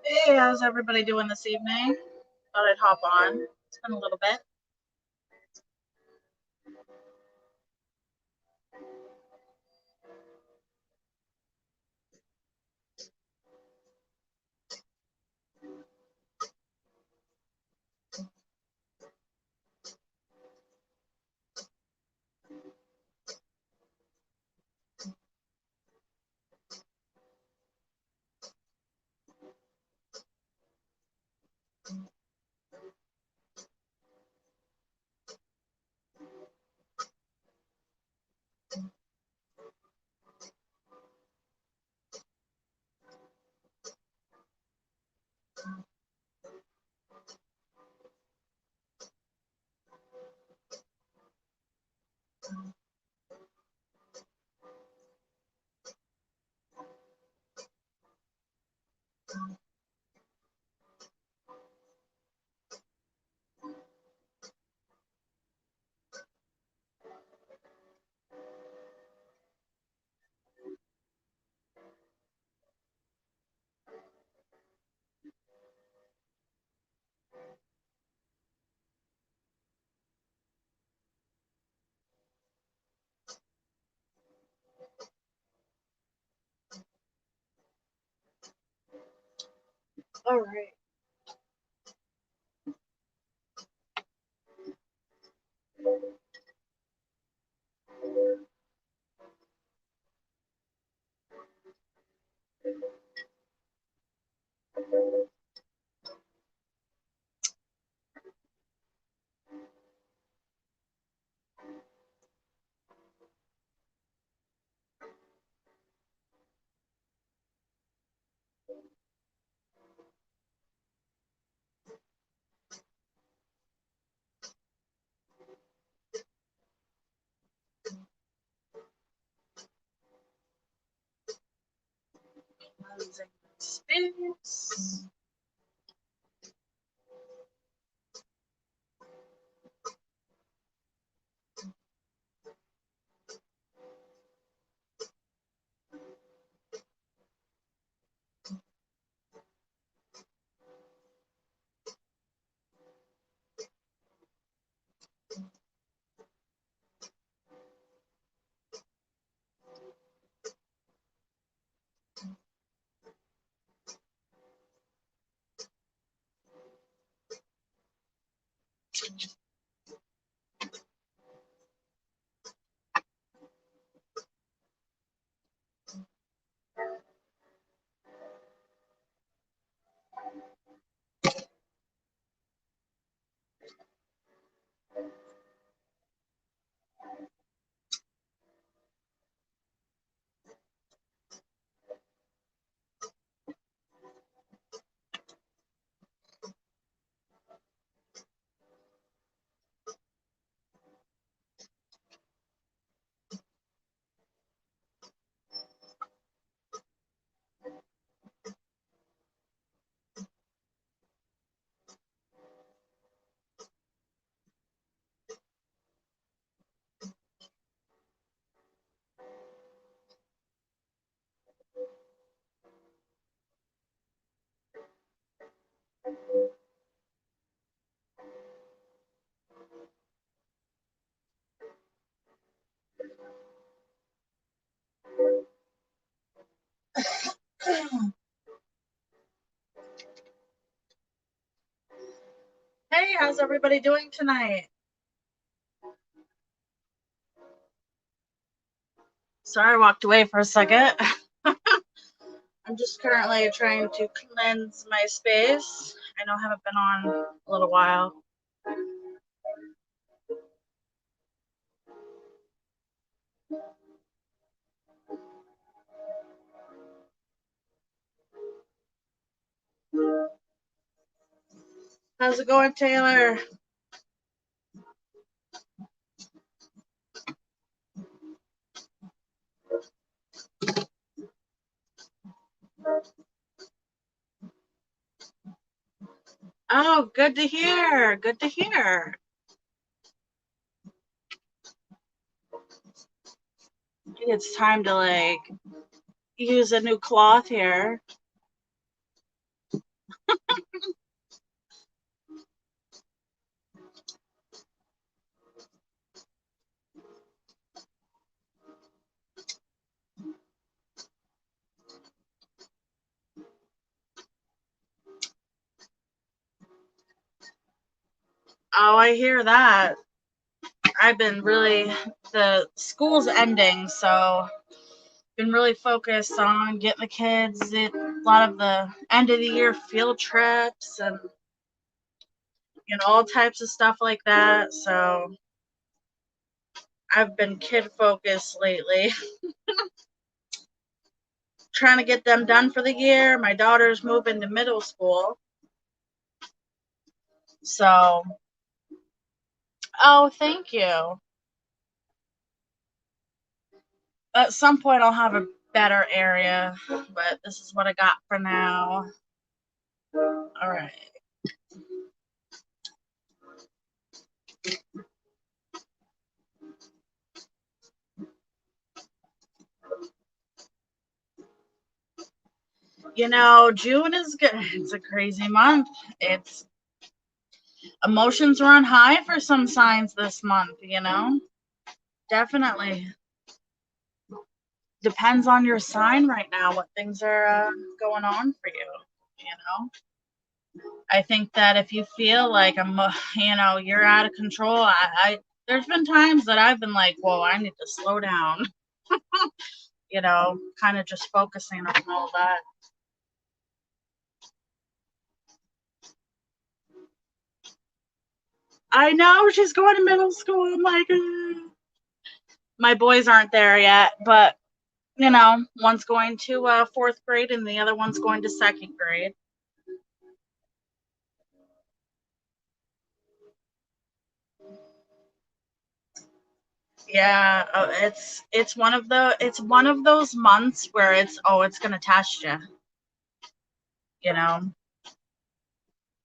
Hey, how's everybody doing this evening? Thought I'd hop on. It's been a little bit. All right. Closing space. Hey, how's everybody doing tonight? Sorry, I walked away for a second. I'm just currently trying to cleanse my space. I know I haven't been on a little while. How's it going, Taylor? Oh, good to hear. Good to hear. It's time to use a new cloth here. Oh, I hear that. I've been really, the school's ending, so been really focused on getting the kids a lot of the end of the year field trips and all types of stuff like that. So I've been kid focused lately, trying to get them done for the year. My daughter's moving to middle school, so oh, thank you. At some point, I'll have a better area, but this is what I got for now. All right. June is good. It's a crazy month. It's emotions run high for some signs this month. Definitely depends on your sign right now, what things are going on for you. I think that if you feel like you're out of control, there's been times that I've been like, whoa, I need to slow down, kind of just focusing on all that. I know she's going to middle school. I'm like, my boys aren't there yet, but one's going to fourth grade and the other one's going to second grade. Yeah, it's one of those months where it's gonna test you, you know,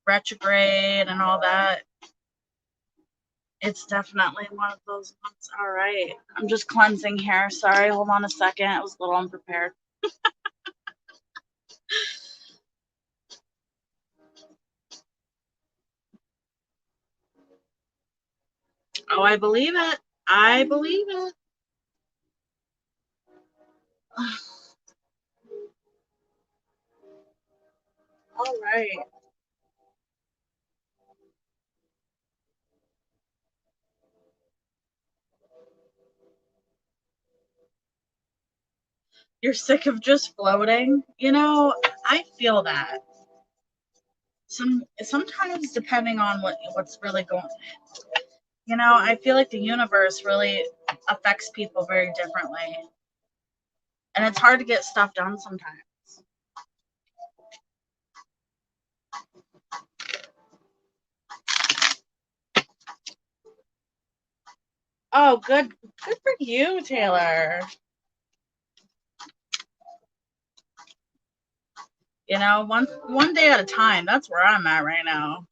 retrograde and all that. It's definitely one of those months. All right, I'm just cleansing here. Sorry, hold on a second. It was a little unprepared. Oh, I believe it. I believe it. All right. You're sick of just floating? I feel that. Sometimes depending on what's really going, I feel like the universe really affects people very differently. And it's hard to get stuff done sometimes. Oh, good for you, Taylor. One day at a time. That's where I'm at right now.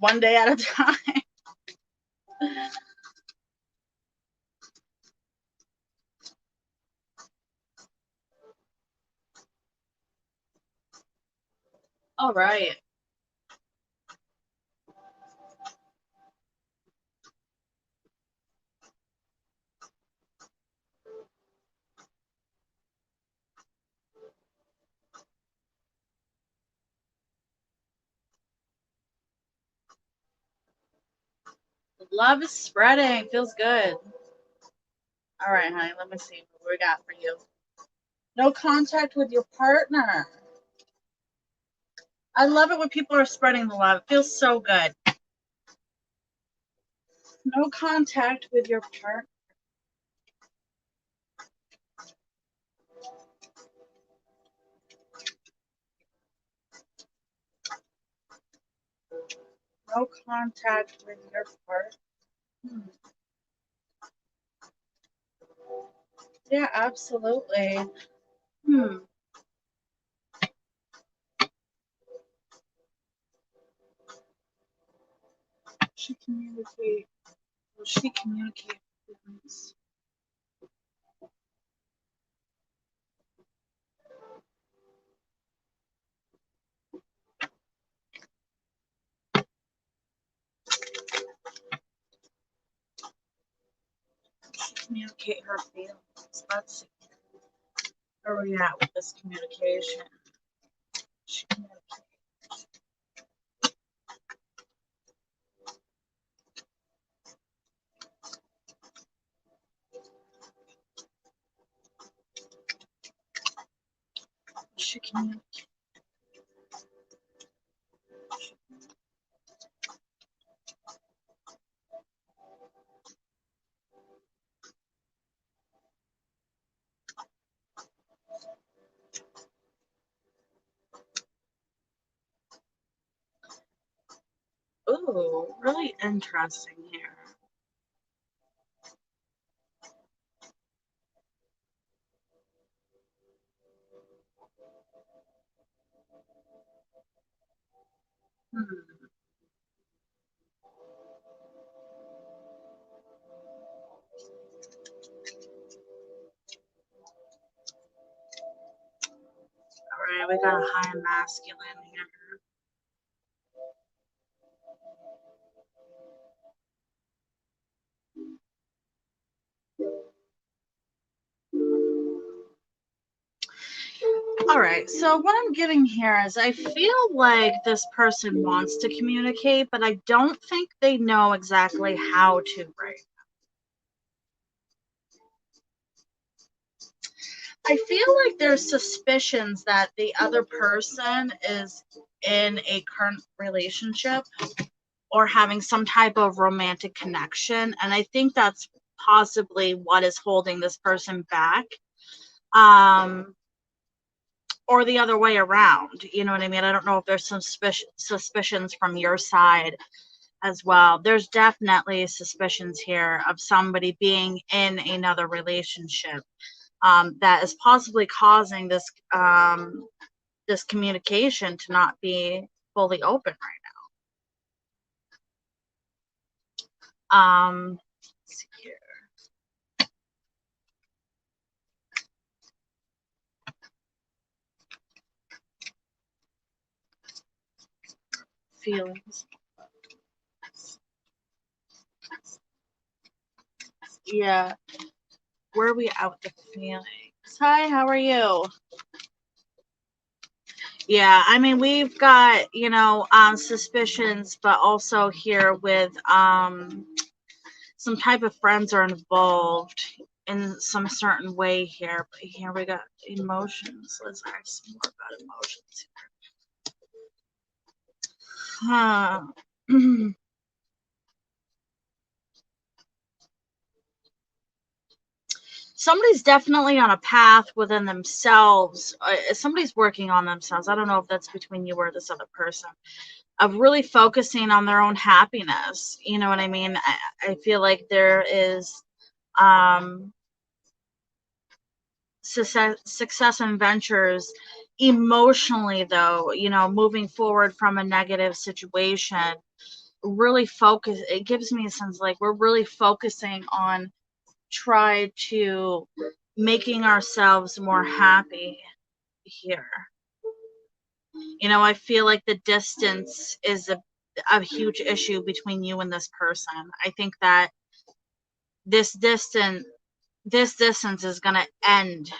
One day at a time. All right. Love is spreading. Feels good. All right, honey. Let me see what we got for you. No contact with your partner. I love it when people are spreading the love. It feels so good. No contact with your partner. No contact with your partner. Yeah, absolutely. Hmm. She communicate. Will she communicate feelings? communicate her feelings. Let's see. Where are we at with this communication? She communicates. Ooh, really interesting here. Hmm. All right, we got a high masculine here. All right, so what I'm getting here is I feel like this person wants to communicate, but I don't think they know exactly how to, right? I feel like there's suspicions that the other person is in a current relationship or having some type of romantic connection, and I think that's possibly what is holding this person back. Um, or the other way around. You know what I mean? I don't know if there's some suspicions from your side as well. There's definitely suspicions here of somebody being in another relationship that is possibly causing this communication to not be fully open right now. Let's see here. Feelings. Yeah. Where are we at with the feelings? Hi, how are you? Yeah, I mean, we've got, suspicions, but also here with some type of friends are involved in some certain way here. But here we got emotions. Let's ask some more about emotions. Huh. Somebody's definitely on a path within themselves. Somebody's working on themselves. I don't know if that's between you or this other person, of really focusing on their own happiness. You know what I mean? I feel like there is um, success and ventures emotionally, though, moving forward from a negative situation. Really focus. It gives me a sense like we're really focusing on try to making ourselves more happy here. I feel like the distance is a huge issue between you and this person. I think that this distance this distance is going to end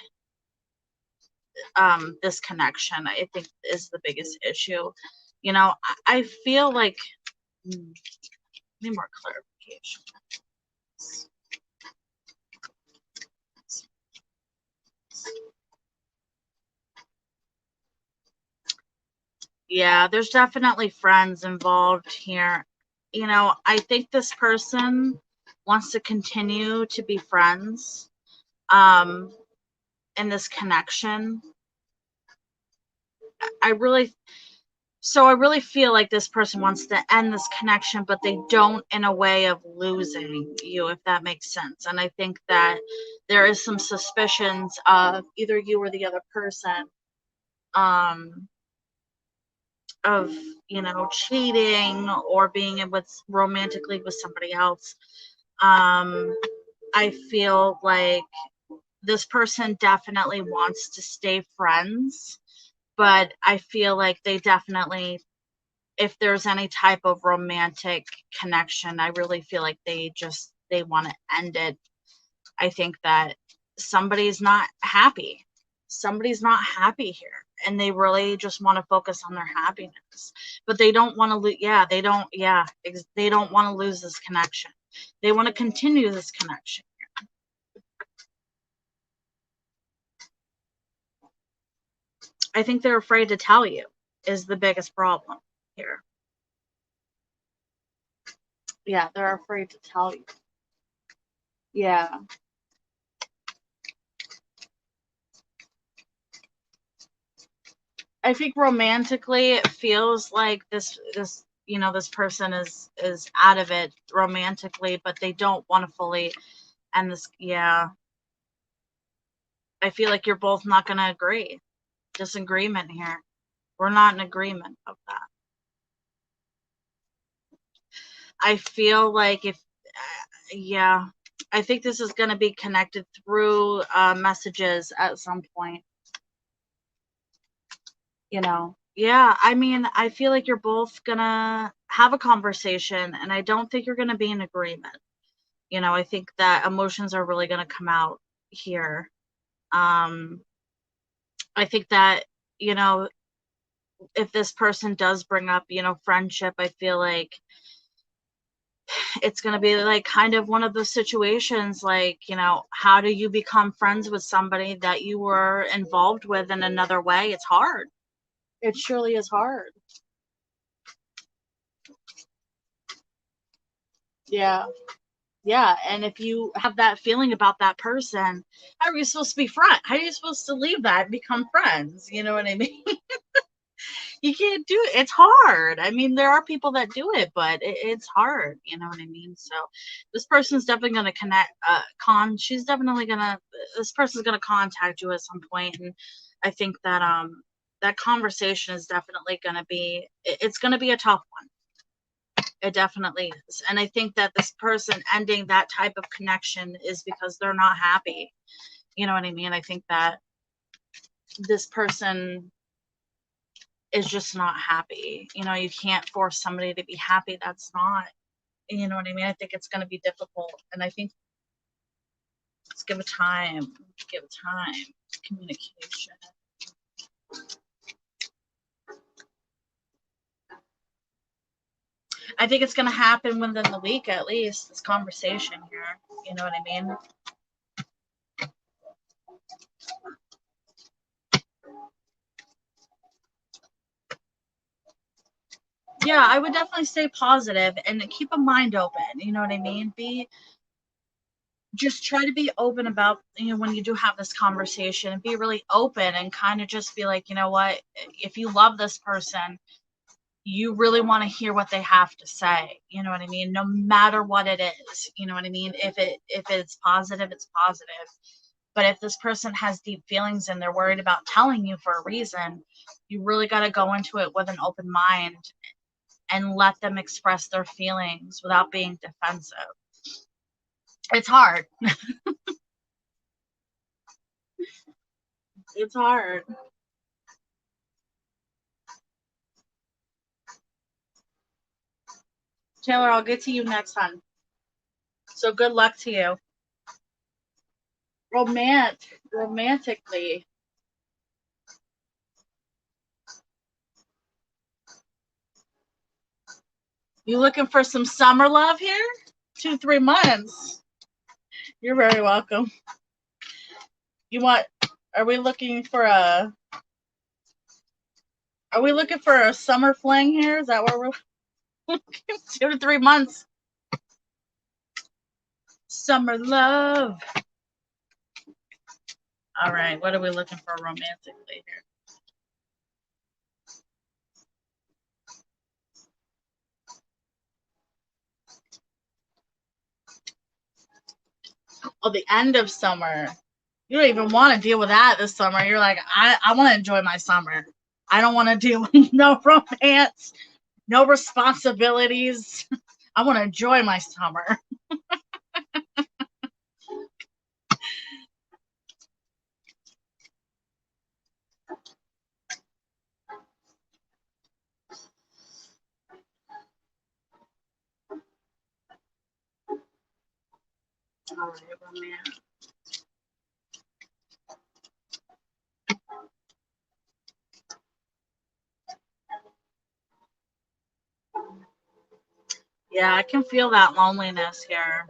this connection. I think is the biggest issue. I feel like need more clarification. Yeah, there's definitely friends involved here. I think this person wants to continue to be friends um in this connection. I really I really feel like this person wants to end this connection, but they don't in a way of losing you, if that makes sense. And I think that there is some suspicions of either you or the other person um of cheating or being with romantically with somebody else. I feel like this person definitely wants to stay friends, but I feel like they definitely, if there's any type of romantic connection, I really feel like they want to end it I think that somebody's not happy. Somebody's not happy here, and they really just want to focus on their happiness, but they don't want to lose. Yeah, they don't want to lose this connection. They want to continue this connection. I think they're afraid to tell you is the biggest problem here. Yeah, they're afraid to tell you. Yeah. I think romantically it feels like this this person is out of it romantically, but they don't want to fully end this. Yeah. I feel like you're both not going to agree. Disagreement here. We're not in agreement of that. I feel like yeah, I think this is going to be connected through messages at some point. Yeah, I mean, I feel like you're both going to have a conversation, and I don't think you're going to be in agreement. I think that emotions are really going to come out here. I think that, if this person does bring up, friendship, I feel like it's going to be like kind of one of those situations like, how do you become friends with somebody that you were involved with in another way? It's hard. It surely is hard. Yeah. Yeah. And if you have that feeling about that person, how are you supposed to be friends? How are you supposed to leave that and become friends? You know what I mean? You can't do it. It's hard. I mean, there are people that do it, but it's hard. You know what I mean? So this person's definitely going to connect. She's definitely gonna. This person's going to contact you at some point, and I think that that conversation is definitely going to be. It's going to be a tough one. It definitely is, and I think that this person ending that type of connection is because they're not happy. You know what I mean? I think that this person is just not happy. You can't force somebody to be happy. That's not, you know what I mean? I think it's going to be difficult. And I think let's give it time. Communication. I think it's going to happen within the week at least, this conversation here. You know what I mean? Yeah, I would definitely stay positive and keep a mind open. You know what I mean? Just try to be open about, when you do have this conversation, and be really open and kind of just be like, you know what, if you love this person, you really want to hear what they have to say. You know what I mean? No matter what it is, you know what I mean? If it's positive, it's positive. But if this person has deep feelings and they're worried about telling you for a reason, you really got to go into it with an open mind and let them express their feelings without being defensive. It's hard. It's hard. Taylor, I'll get to you next time. So good luck to you. Romantically. You looking for some summer love here? 2-3 months. You're very welcome. Are we looking for a summer fling here? Is that where we're looking? 2-3 months. Summer love. All right. What are we looking for romantically here? Oh, the end of summer. You don't even want to deal with that this summer. You're like, I want to enjoy my summer. I don't want to deal with no romance, no responsibilities. I want to enjoy my summer. All right, well, man. Yeah, I can feel that loneliness here.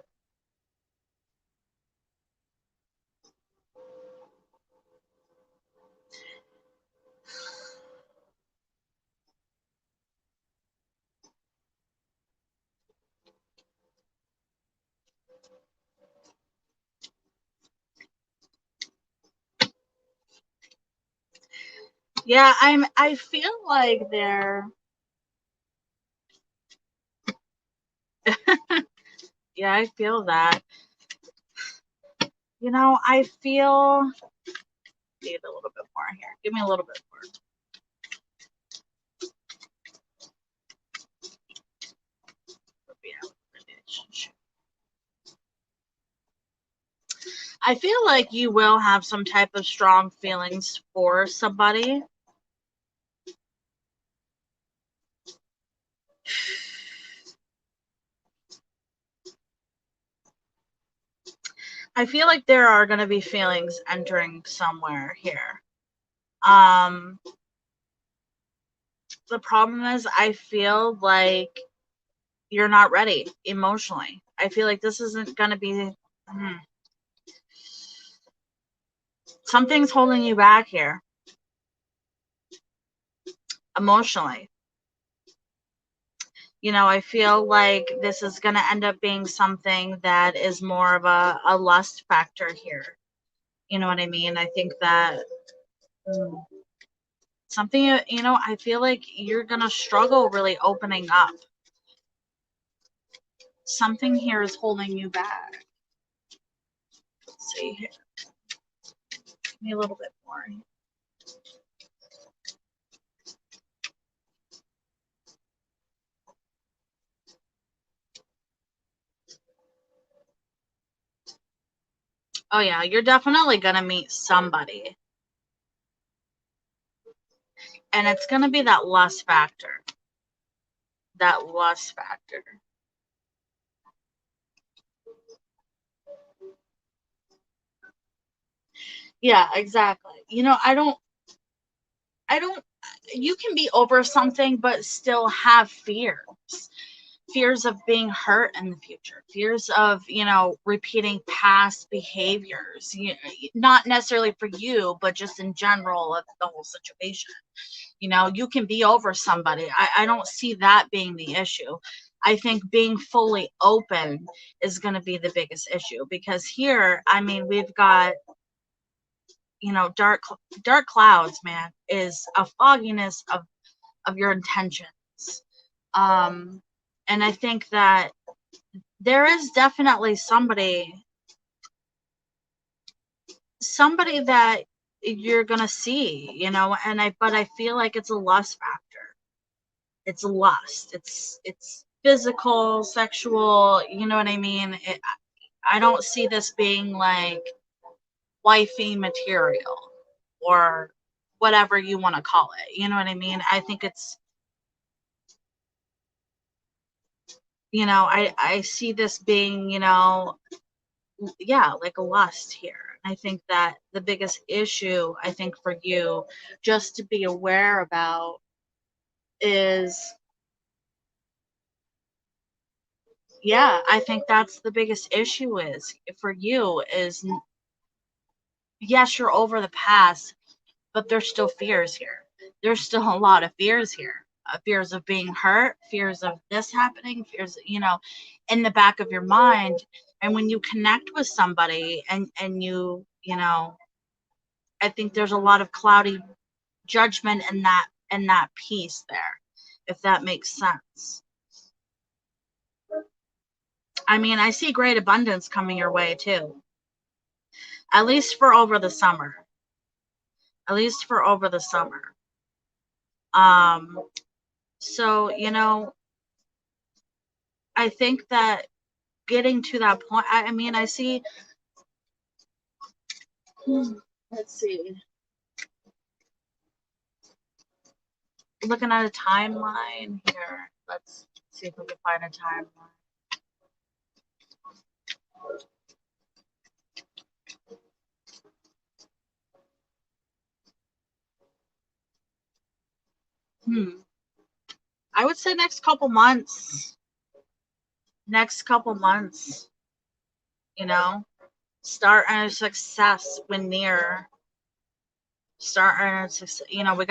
Yeah, I feel like they're yeah, I feel that. You know, I feel need a little bit more here. Give me a little bit more. I feel like you will have some type of strong feelings for somebody. I feel like there are going to be feelings entering somewhere here. The problem is I feel like you're not ready emotionally. I feel like this isn't going to be something's holding you back here emotionally. You know, I feel like this is going to end up being something that is more of a lust factor here. You know what I mean? I think that something, you know, I feel like you're going to struggle really opening up. Something here is holding you back. Let's see here. Give me a little bit more. Oh, yeah, you're definitely going to meet somebody. And it's going to be that lust factor. That lust factor. Yeah, exactly. You know, you can be over something, but still have fears of being hurt in the future, fears of, you know, repeating past behaviors, not necessarily for you, but just in general of the whole situation. You know, you can be over somebody. I don't see that being the issue. I think being fully open is going to be the biggest issue, because here, I mean, we've got, you know, dark clouds, man, is a fogginess of your intentions. Um, and I think that there is definitely somebody that you're gonna see, you know, but I feel like it's a lust factor. It's lust. It's physical, sexual. You know what I mean? I don't see this being like wifey material or whatever you want to call it. You know what I mean? I think it's, you know, I see this being, you know, yeah, like a lust here. I think that the biggest issue, I think, for you just to be aware about is, yeah, I think that's the biggest issue is for you is, yes, you're over the past, but there's still fears here. There's still a lot of fears here. Fears of being hurt, fears of this happening, fears, you know, in the back of your mind. And when you connect with somebody and you know, I think there's a lot of cloudy judgment in that piece there, if that makes sense. I mean, I see great abundance coming your way too. At least for over the summer. At least for over the summer. Um, so, you know, I think that getting to that point, I mean, I see, let's see, looking at a timeline here. Let's see if we can find a timeline. I would say next couple months. Next couple months, you know, start a success when near. Start a success. You know, we've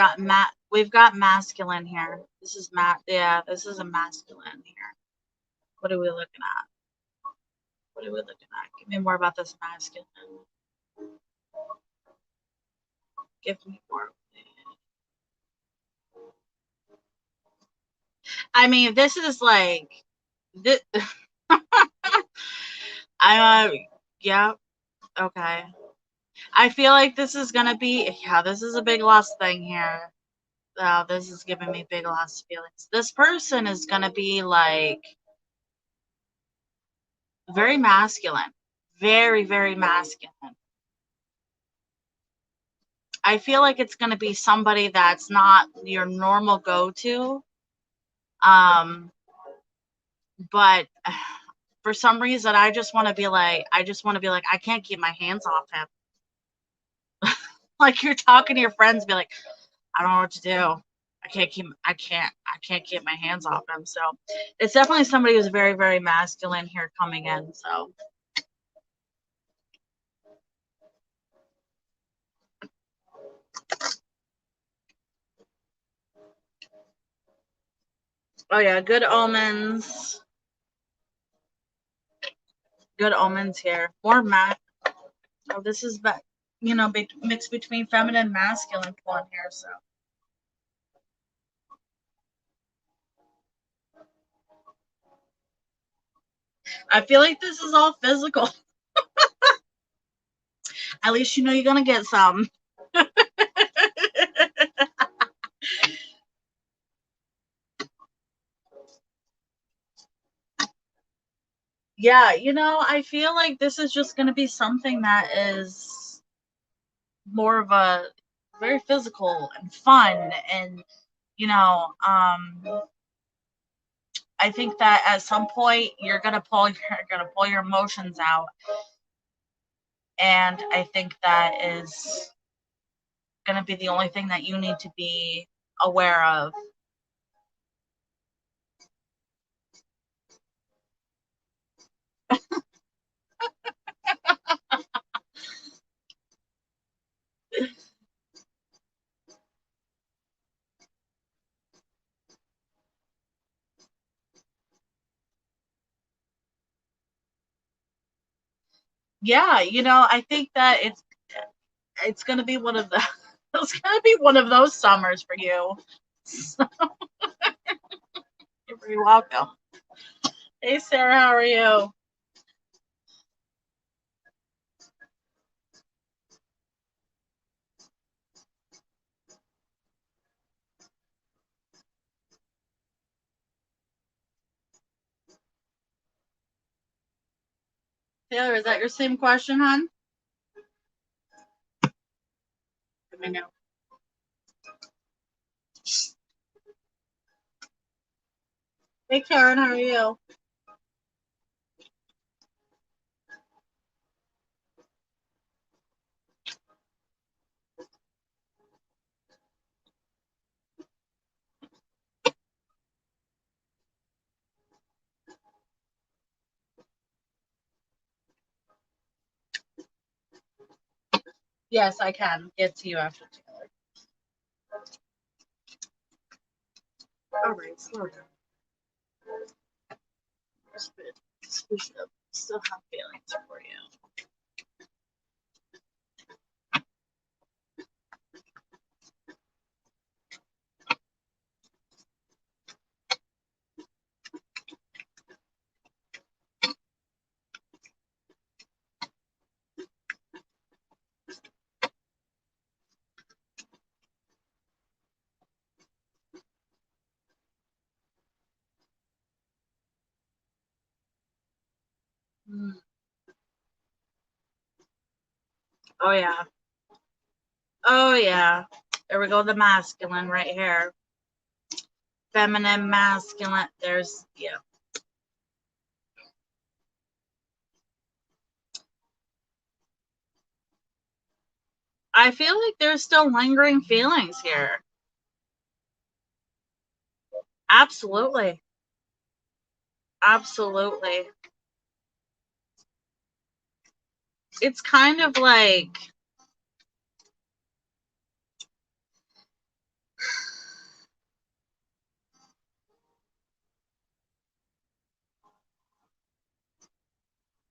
got masculine here. This is yeah, this is a masculine here. What are we looking at? What are we looking at? Give me more about this masculine. Give me more. I mean, this is like this. I'm yeah, okay. I feel like this is gonna be, yeah, this is a big loss thing here. This is giving me big loss feelings. This person is gonna be like very masculine, very, very masculine. I feel like it's gonna be somebody that's not your normal go-to. But for some reason, I just want to be like, I can't keep my hands off him. Like you're talking to your friends, be like, I don't know what to do. I can't keep my hands off him. So it's definitely somebody who's very, very masculine here coming in. So oh yeah, good omens. Good omens here. More mat. Oh, this is mixed between feminine and masculine pulling here. So I feel like this is all physical. At least you know you're gonna get some. Yeah, I feel like this is just going to be something that is more of a very physical and fun. And, I think that at some point you're going to pull your emotions out. And I think that is going to be the only thing that you need to be aware of. Yeah, I think that it's going to be one of the it's going to be one of those summers for you. So, you're very welcome. Hey Sarah, how are you? Taylor, is that your same question, hon? Let me know. Hey Karen, how are you? Yes, I can get to you after Taylor. All right, slow down. Still have feelings for you. Oh yeah. Oh yeah. There we go, the masculine right here. Feminine, masculine. There's yeah. I feel like there's still lingering feelings here. Absolutely. Absolutely. It's kind of like,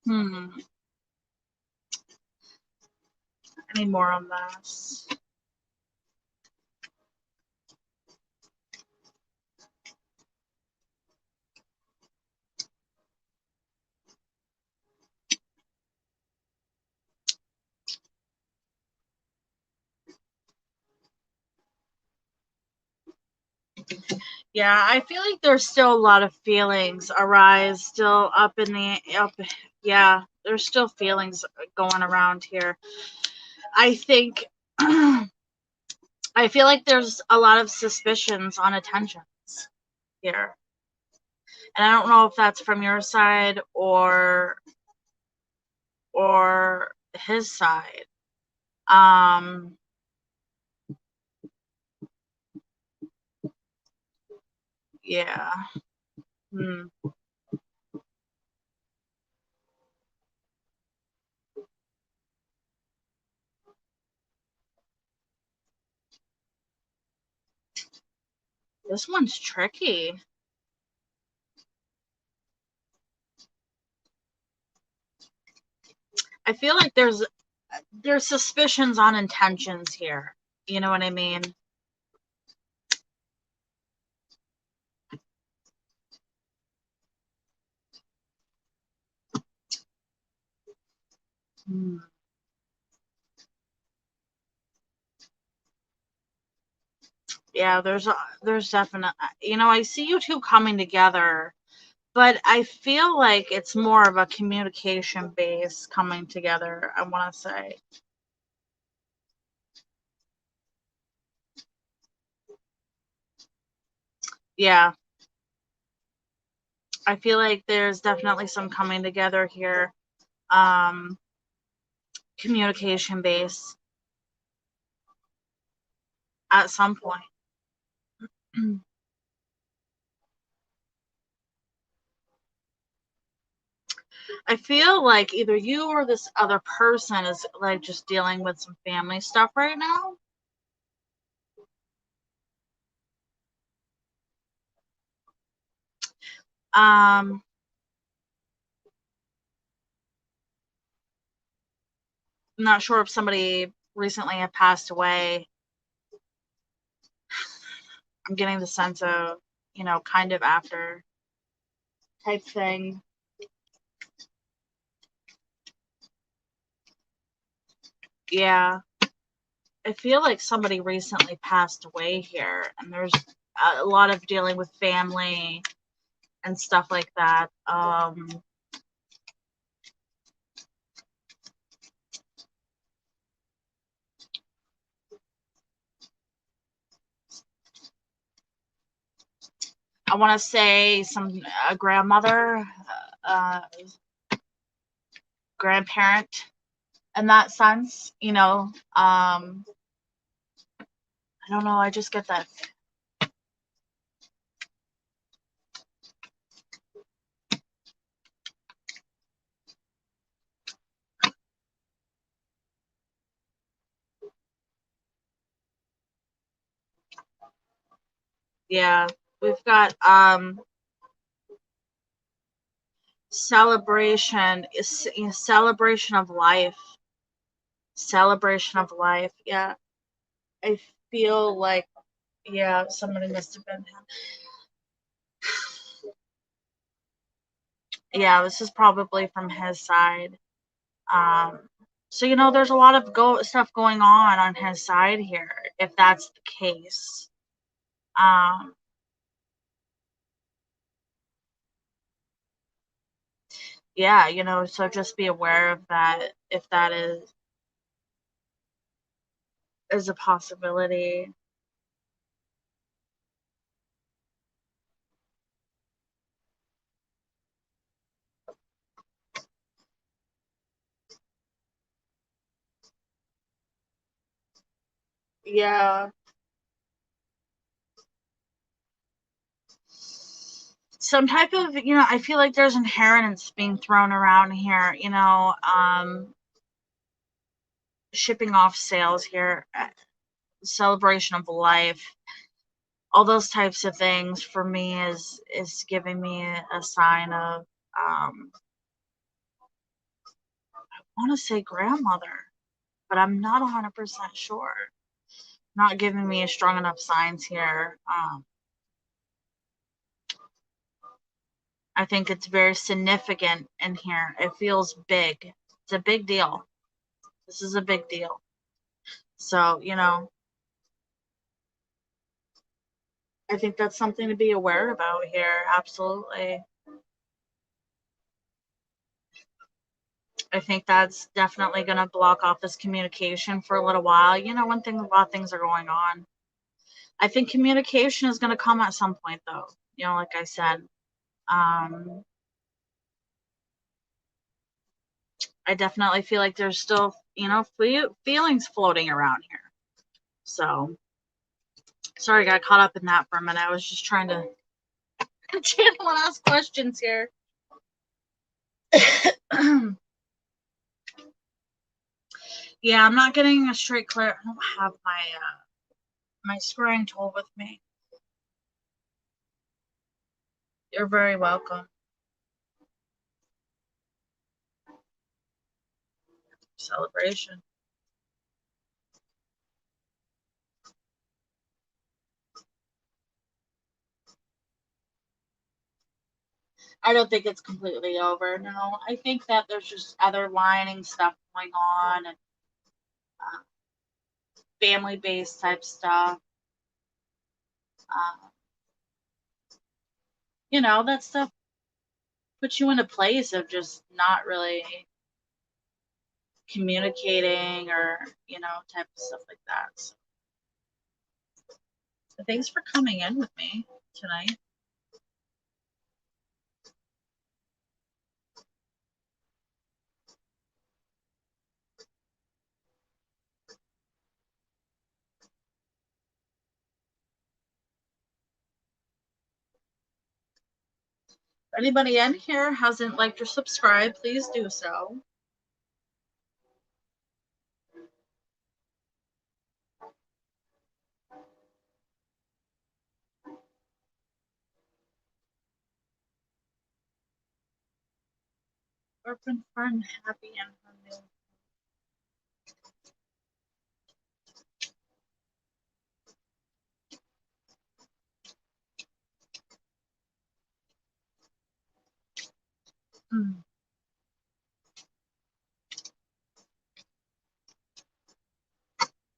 hmm, I need more on this. Yeah, I feel like there's still a lot of feelings arise, still up in the up. Yeah, there's still feelings going around here. I think I feel like there's a lot of suspicions on attentions here, and I don't know if that's from your side or his side. Um, yeah. Hmm. This one's tricky. I feel like there's suspicions on intentions here. You know what I mean? Hmm. Yeah, there's definite. I see you two coming together, but I feel like it's more of a communication base coming together. I want to say, yeah, I feel like there's definitely some coming together here. Um, Communication base at some point. I feel like either you or this other person is like just dealing with some family stuff right now. Um, I'm not sure if somebody recently had passed away. I'm getting the sense of, kind of after type thing. Yeah, I feel like somebody recently passed away here, and there's a lot of dealing with family and stuff like that. I want to say a grandmother, uh, grandparent in that sense. I don't know. I just get that. Yeah, we've got celebration is celebration of life. Yeah, I feel like, yeah, somebody must have been, yeah, this is probably from his side. um so there's a lot of stuff going on his side here, if that's the case. um yeah, so just be aware of that, if that is a possibility. Yeah. some type of, I feel like there's inheritance being thrown around here, shipping off sales here, celebration of life, all those types of things for me is giving me a sign of, I want to say grandmother, but I'm not 100% sure. Not giving me a strong enough signs here. I think it's very significant in here. It feels big. It's a big deal. This is a big deal. So, I think that's something to be aware about here. Absolutely. I think that's definitely going to block off this communication for a little while. When a lot of things are going on. I think communication is going to come at some point, though. Like I said, I definitely feel like there's still, feelings floating around here. So, sorry, I got caught up in that for a minute. I was just trying to channel and ask questions here. Yeah, I'm not getting a straight clear. I don't have my scrying tool with me. You're very welcome. Celebration. I don't think it's completely over. No, I think that there's just other lining stuff going on, and family-based type stuff. That stuff puts you in a place of just not really communicating, or type of stuff like that. So thanks for coming in with me tonight. If anybody in here hasn't liked or subscribed, please do so. Orphan friend happy and her new.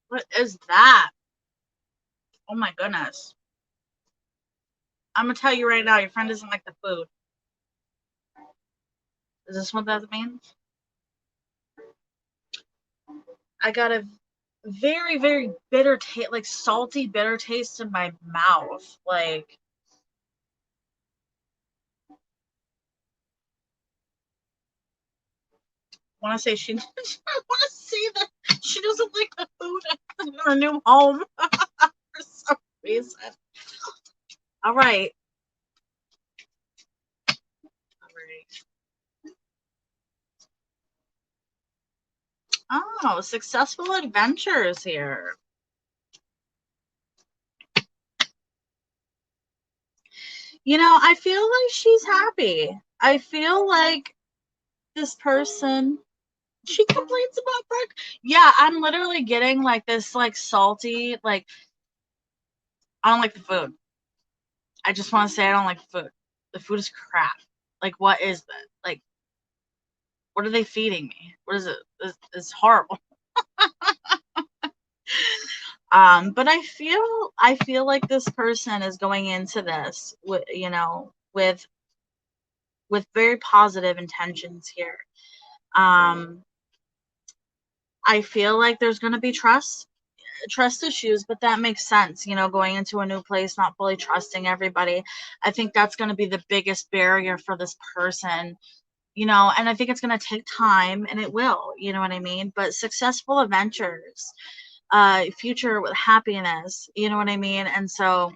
What is that? Oh my goodness. I'm gonna tell you right now, your friend doesn't like the food. Is this what that means? I got a very, very bitter taste, like salty, bitter taste in my mouth. Like, I want to say she, I want to say that she doesn't like the food in her new home for some reason. All right. Oh, successful adventures here. I feel like she's happy. I feel like this person, she complains about breakfast. Yeah, I'm literally getting like this like salty, like, I don't like the food. I just want to say I don't like the food. The food is crap. Like, what is that? Like, what are they feeding me? What is it? It's horrible. But I feel like this person is going into this with, with very positive intentions here. I feel like there's going to be trust issues, but that makes sense, going into a new place, not fully trusting everybody. I think that's going to be the biggest barrier for this person, and I think it's going to take time, and it will, you know what I mean? But successful adventures, future with happiness, you know what I mean? And so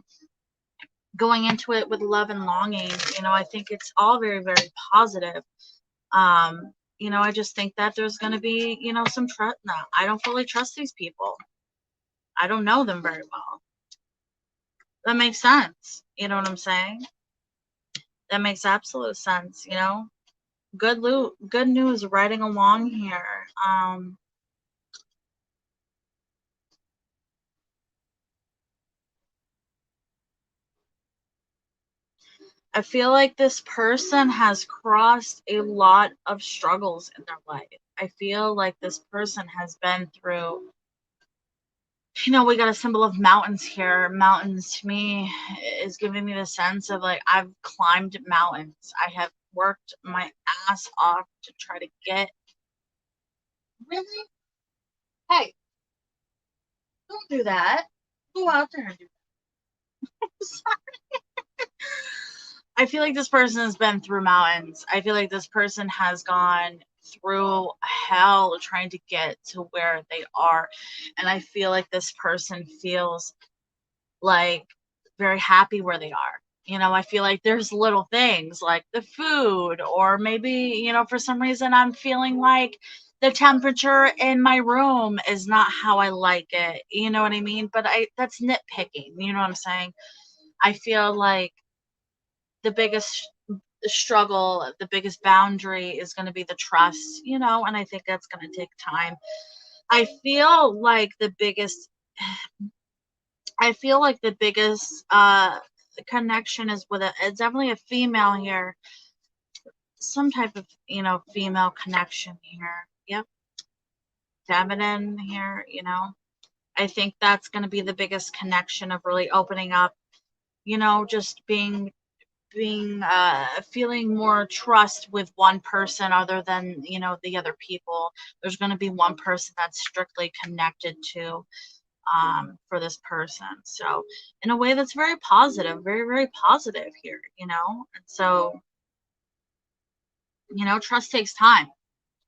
going into it with love and longing. I think it's all very, very positive. I just think that there's going to be, some trust. No, I don't fully trust these people. I don't know them very well. That makes sense. You know what I'm saying? That makes absolute sense. Good news riding along here. I feel like this person has crossed a lot of struggles in their life. I feel like this person has been through, we got a symbol of mountains here. Mountains to me is giving me the sense of like I've climbed mountains. I have worked my ass off to try to get. Really? Hey, don't do that. Go out there and do that. I feel like this person has been through mountains. I feel like this person has gone through hell trying to get to where they are. And I feel like this person feels like very happy where they are. I feel like there's little things like the food, or maybe, for some reason I'm feeling like the temperature in my room is not how I like it. You know what I mean? But that's nitpicking. You know what I'm saying? I feel like the biggest struggle, the biggest boundary is going to be the trust, and I think that's going to take time. I feel like the biggest connection is with it's definitely a female here, some type of female connection here. Yep, feminine here. I think that's going to be the biggest connection of really opening up, just being feeling more trust with one person other than the other people. There's going to be one person that's strictly connected to, for this person. So in a way that's very positive, very, very positive here. And so trust takes time.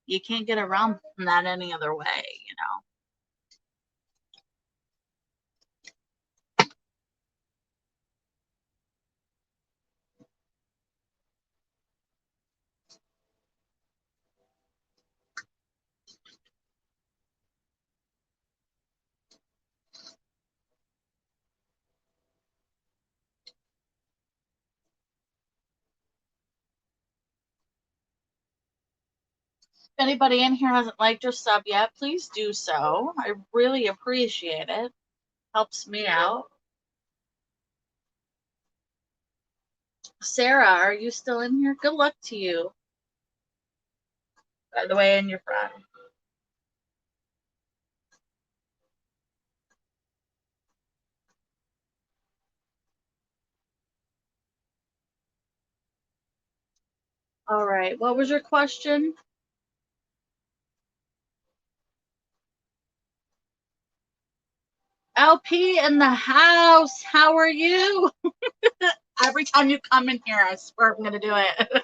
You can't get around that any other way. If anybody in here hasn't liked or sub yet, please do so. I really appreciate it. Helps me out. Sarah, are you still in here? Good luck to you. By the way, and your friend. All right. What was your question? LP in the house. How are you? Every time you come in here, I swear I'm going to do it.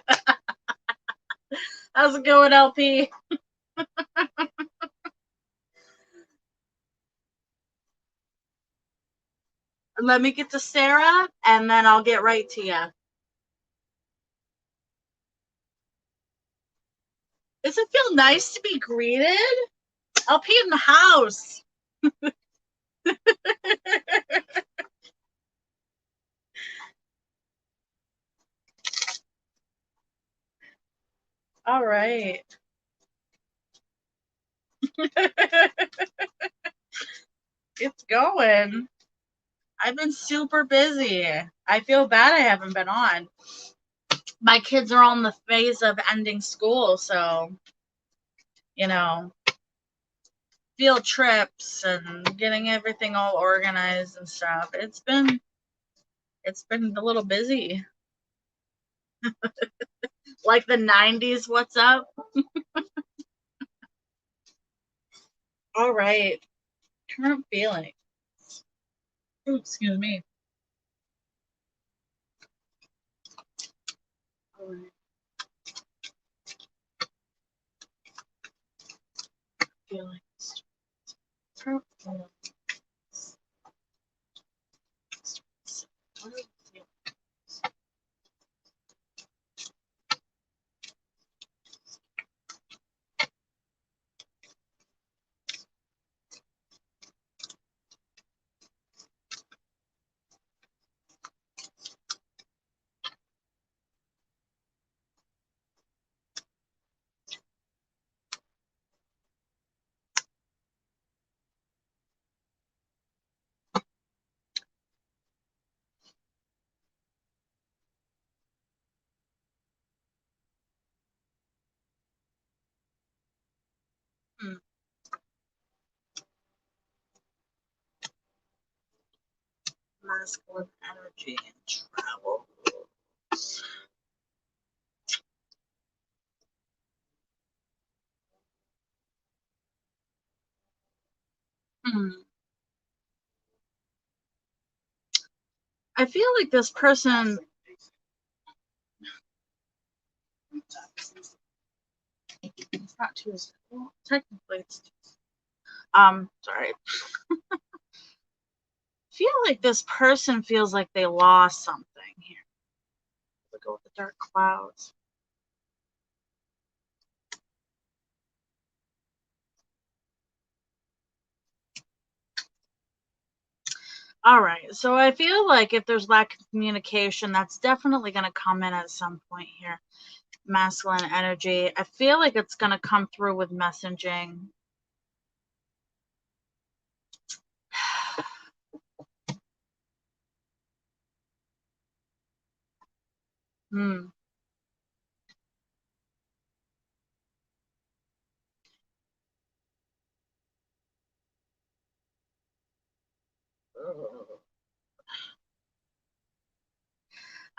How's it going, LP? Let me get to Sarah, and then I'll get right to you. Does it feel nice to be greeted? LP in the house. All right. It's going. I've been super busy. I feel bad I haven't been on. My kids are on the phase of ending school, so field trips and getting everything all organized and stuff. It's been a little busy. Like the 90s, what's up? All right. Current feeling. Ooh, excuse me. All right. Feelings. Current feelings. masculine energy and travel. I feel like this person. It's not Tuesday. Well, technically it's Tuesday. Sorry. I feel like this person feels like they lost something here. We'll go with the dark clouds. All right. So I feel like if there's lack of communication, that's definitely going to come in at some point here. Masculine energy. I feel like it's going to come through with messaging.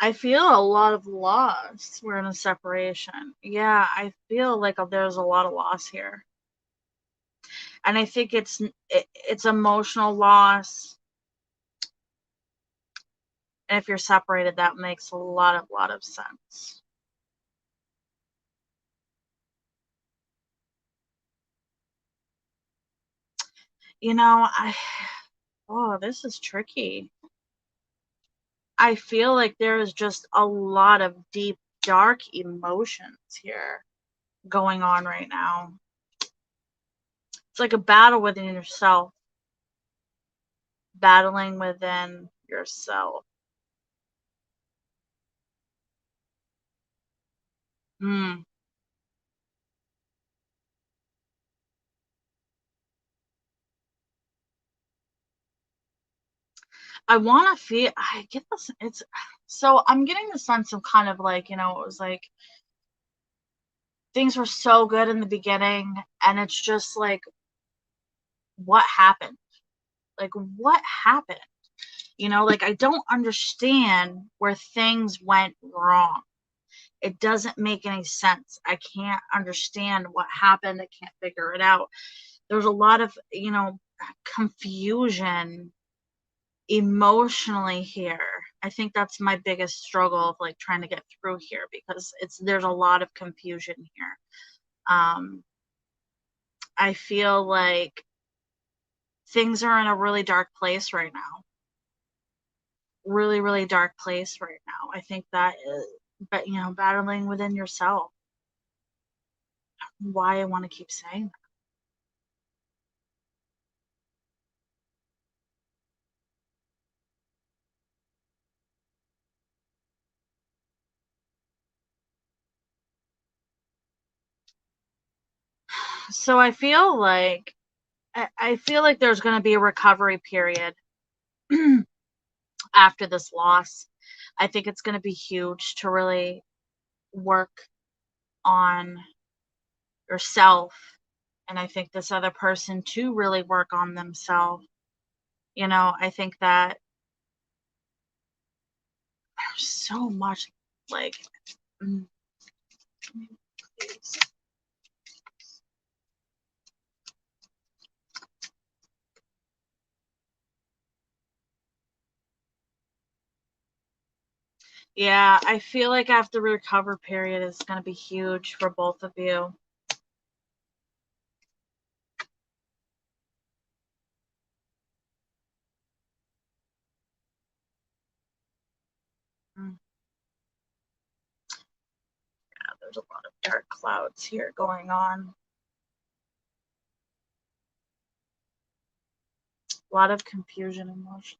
I feel a lot of loss. We're in a separation. Yeah, I feel like there's a lot of loss here. And I think it's emotional loss. And if you're separated, that makes a lot of sense. You know, oh, this is tricky. I feel like there is just a lot of deep, dark emotions here going on right now. It's like a battle within yourself, battling within yourself. Hmm. I want to feel, I get this, it's, so I'm getting the sense of kind of like, it was like things were so good in the beginning, and it's just like, what happened? Like, what happened? Like, I don't understand where things went wrong. It doesn't make any sense. I can't understand what happened. I can't figure it out. There's a lot of, confusion emotionally here. I think that's my biggest struggle of like trying to get through here, because there's a lot of confusion here. I feel like things are in a really dark place right now. Really, really dark place right now. I think that is, but battling within yourself. Why I want to keep saying that. So I feel like there's going to be a recovery period after this loss. I think it's going to be huge to really work on yourself, and I think this other person to really work on themselves. I think that there's so much, like, mm, please. Yeah, I feel like after the recover period is going to be huge for both of you. Mm. Yeah, there's a lot of dark clouds here going on. A lot of confusion and emotion.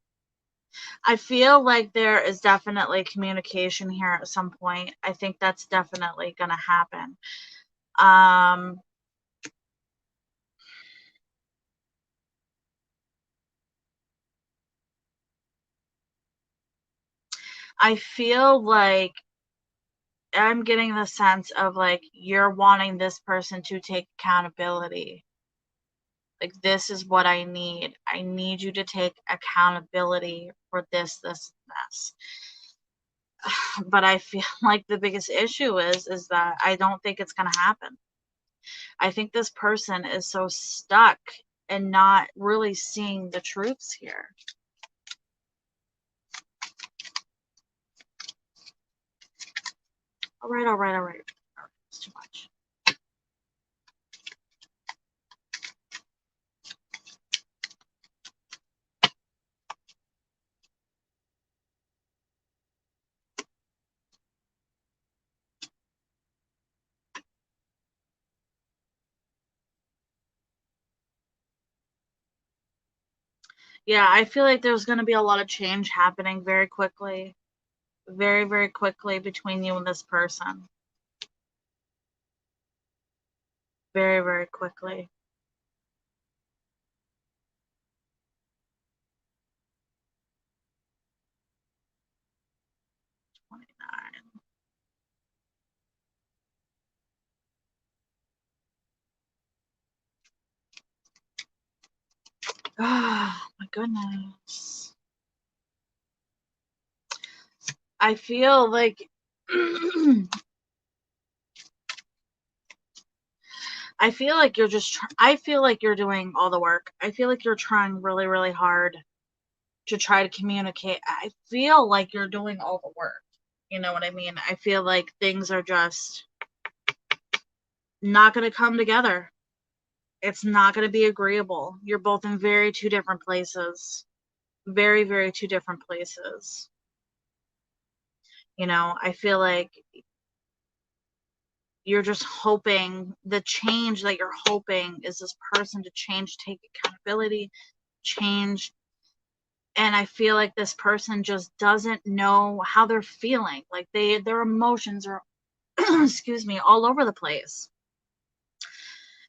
I feel like there is definitely communication here at some point. I think that's definitely going to happen. I feel like I'm getting the sense of like you're wanting this person to take accountability Like, this is what I need. I need you to take accountability for this, and this. But I feel like the biggest issue is that I don't think it's gonna happen. I think this person is so stuck and not really seeing the truths here. All right, all right, all right. All right, it's too much. Yeah, I feel like there's going to be a lot of change happening very quickly. Very, very quickly between you and this person. Very, very quickly. Oh my goodness. I feel like I feel like you're just I feel like you're doing all the work. I feel like you're trying really, really hard to try to communicate. I feel like you're doing all the work. You know what I mean? I feel like things are just not going to come together. It's not going to be agreeable. You're both in very two different places. Very, very two different places. You know, I feel like you're just hoping the change that you're hoping is this person to change, take accountability, change. And I feel like this person just doesn't know how they're feeling. Like their emotions are excuse me, all over the place.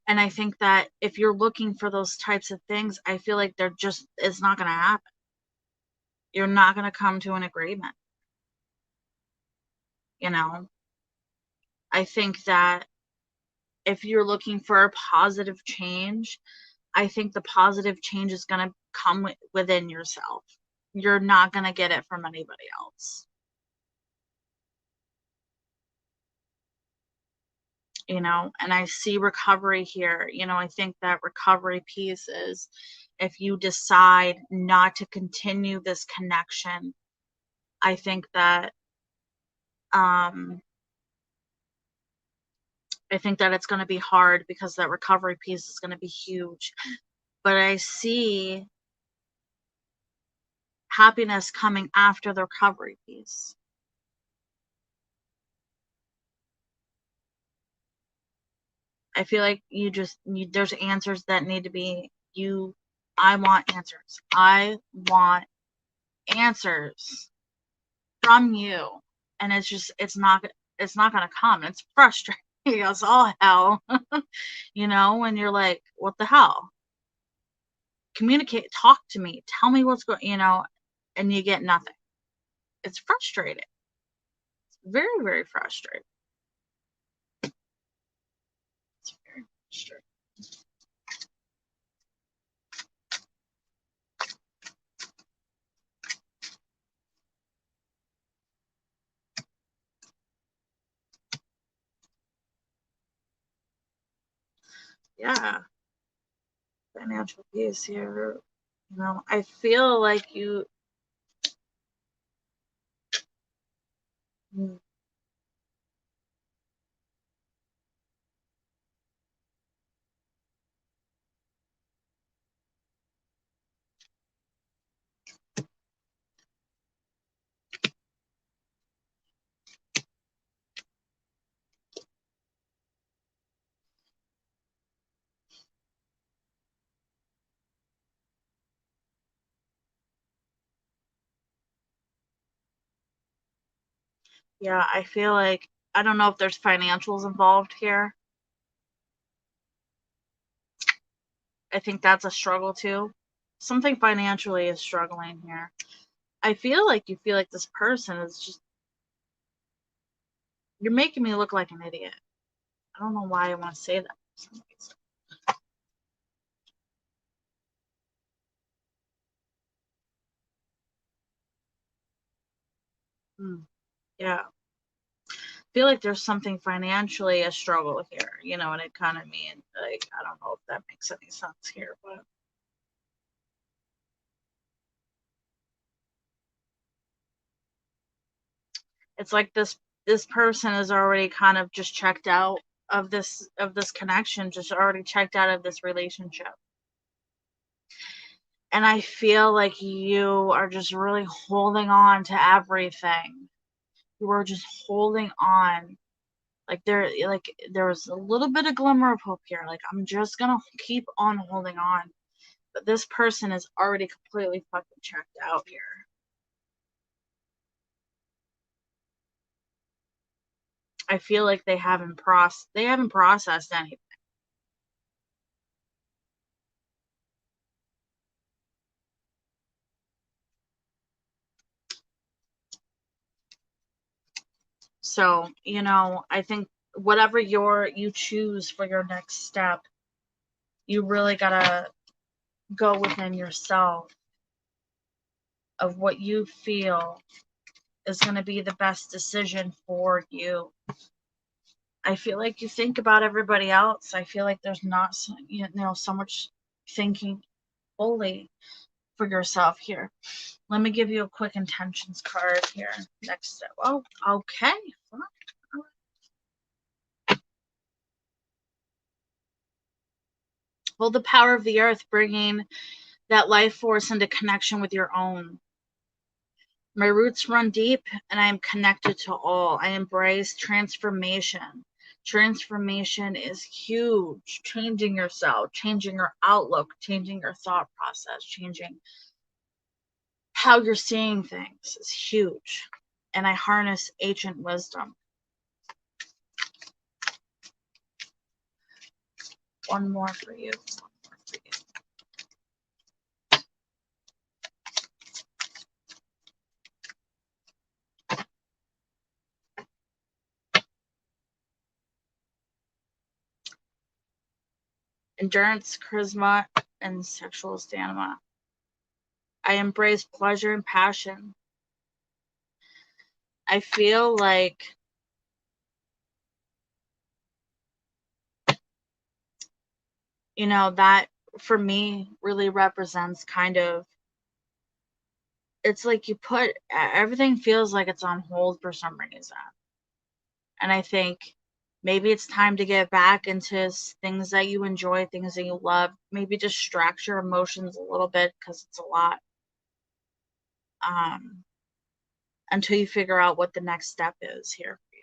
And I think that if you're looking for those types of things, I feel like it's not going to happen. You're not going to come to an agreement. You know, I think that if you're looking for a positive change, I think the positive change is going to come within yourself. You're not going to get it from anybody else. You know, and I see recovery here. You know, I think that recovery piece is if you decide not to continue this connection, I think that it's going to be hard because that recovery piece is going to be huge. But I see happiness coming after the recovery piece. I feel like there's answers that need to be I want answers. I want answers from you. And it's not going to come. It's frustrating as all hell. You know, when you're like, what the hell? Communicate, talk to me, tell me what's going, and you get nothing. It's frustrating. It's very, very frustrating. It's very frustrating. Yeah. Financial peace here. You know, I feel like you. Yeah, I feel like I don't know if there's financials involved here. I think that's a struggle too. Something financially is struggling here. I feel like you feel like this person is just, you're making me look like an idiot. I don't know why I want to say that. Yeah. I feel like there's something financially a struggle here, an economy, and like I don't know if that makes any sense here, but it's like this person is already kind of just checked out of this connection, just already checked out of this relationship. And I feel like you are just really holding on to everything. You are just holding on. There was a little bit of glimmer of hope here. Like, I'm just gonna keep on holding on. But this person is already completely fucking checked out here. I feel like they haven't processed anything. So, I think whatever you choose for your next step, you really gotta go within yourself of what you feel is going to be the best decision for you. I feel like you think about everybody else. I feel like there's not so much thinking fully for yourself here. Let me give you a quick intentions card here. Next step. Oh, okay. Hold the power of the earth, bringing that life force into connection with your own. My roots run deep and I am connected to all. I embrace transformation. Transformation is huge. Changing yourself, changing your outlook, changing your thought process, changing how you're seeing things is huge. And I harness ancient wisdom. One more for you. Endurance, charisma, and sexual stamina. I embrace pleasure and passion. I feel like that for me really represents kind of, it's like you put everything feels like it's on hold for some reason. And I think maybe it's time to get back into things that you enjoy, things that you love, maybe distract your emotions a little bit because it's a lot, until you figure out what the next step is here for you.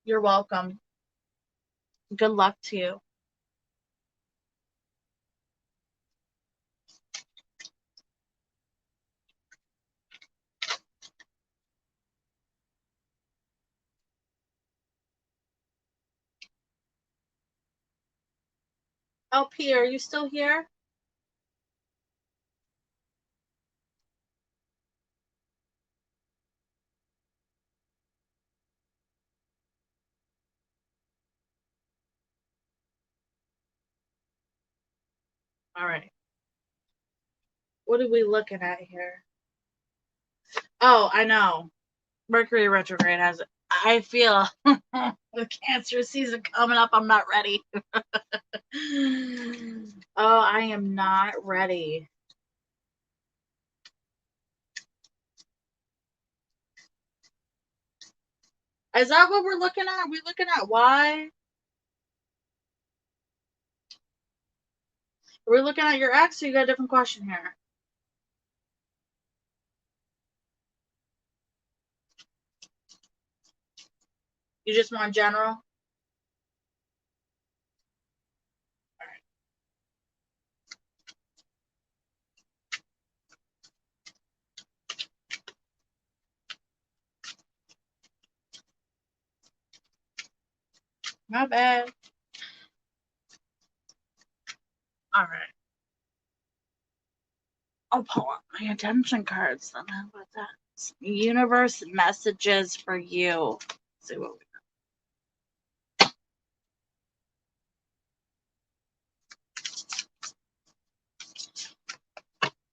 You're welcome. Good luck to you. LP, are you still here? All right. What are we looking at here? Oh, I know. Mercury retrograde has it. I feel the Cancer season coming up. I'm not ready. Oh, I am not ready. Is that what we're looking at? Are we looking at why? Are we looking at your ex, or you got a different question here? You just want general? My bad. All right. I'll pull up my attention cards then. How about that? Universe messages for you. Let's see what we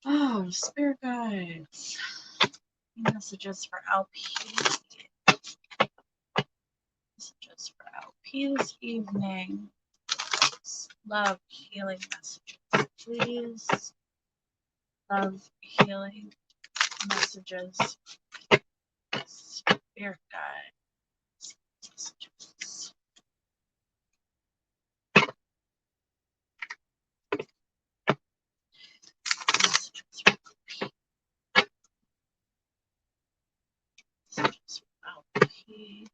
Oh, spirit guides. Messages for LP. Messages for LP this evening. Love healing messages, please. Love healing messages. Spirit guides. Messages. Messages for LP. Messages for LP.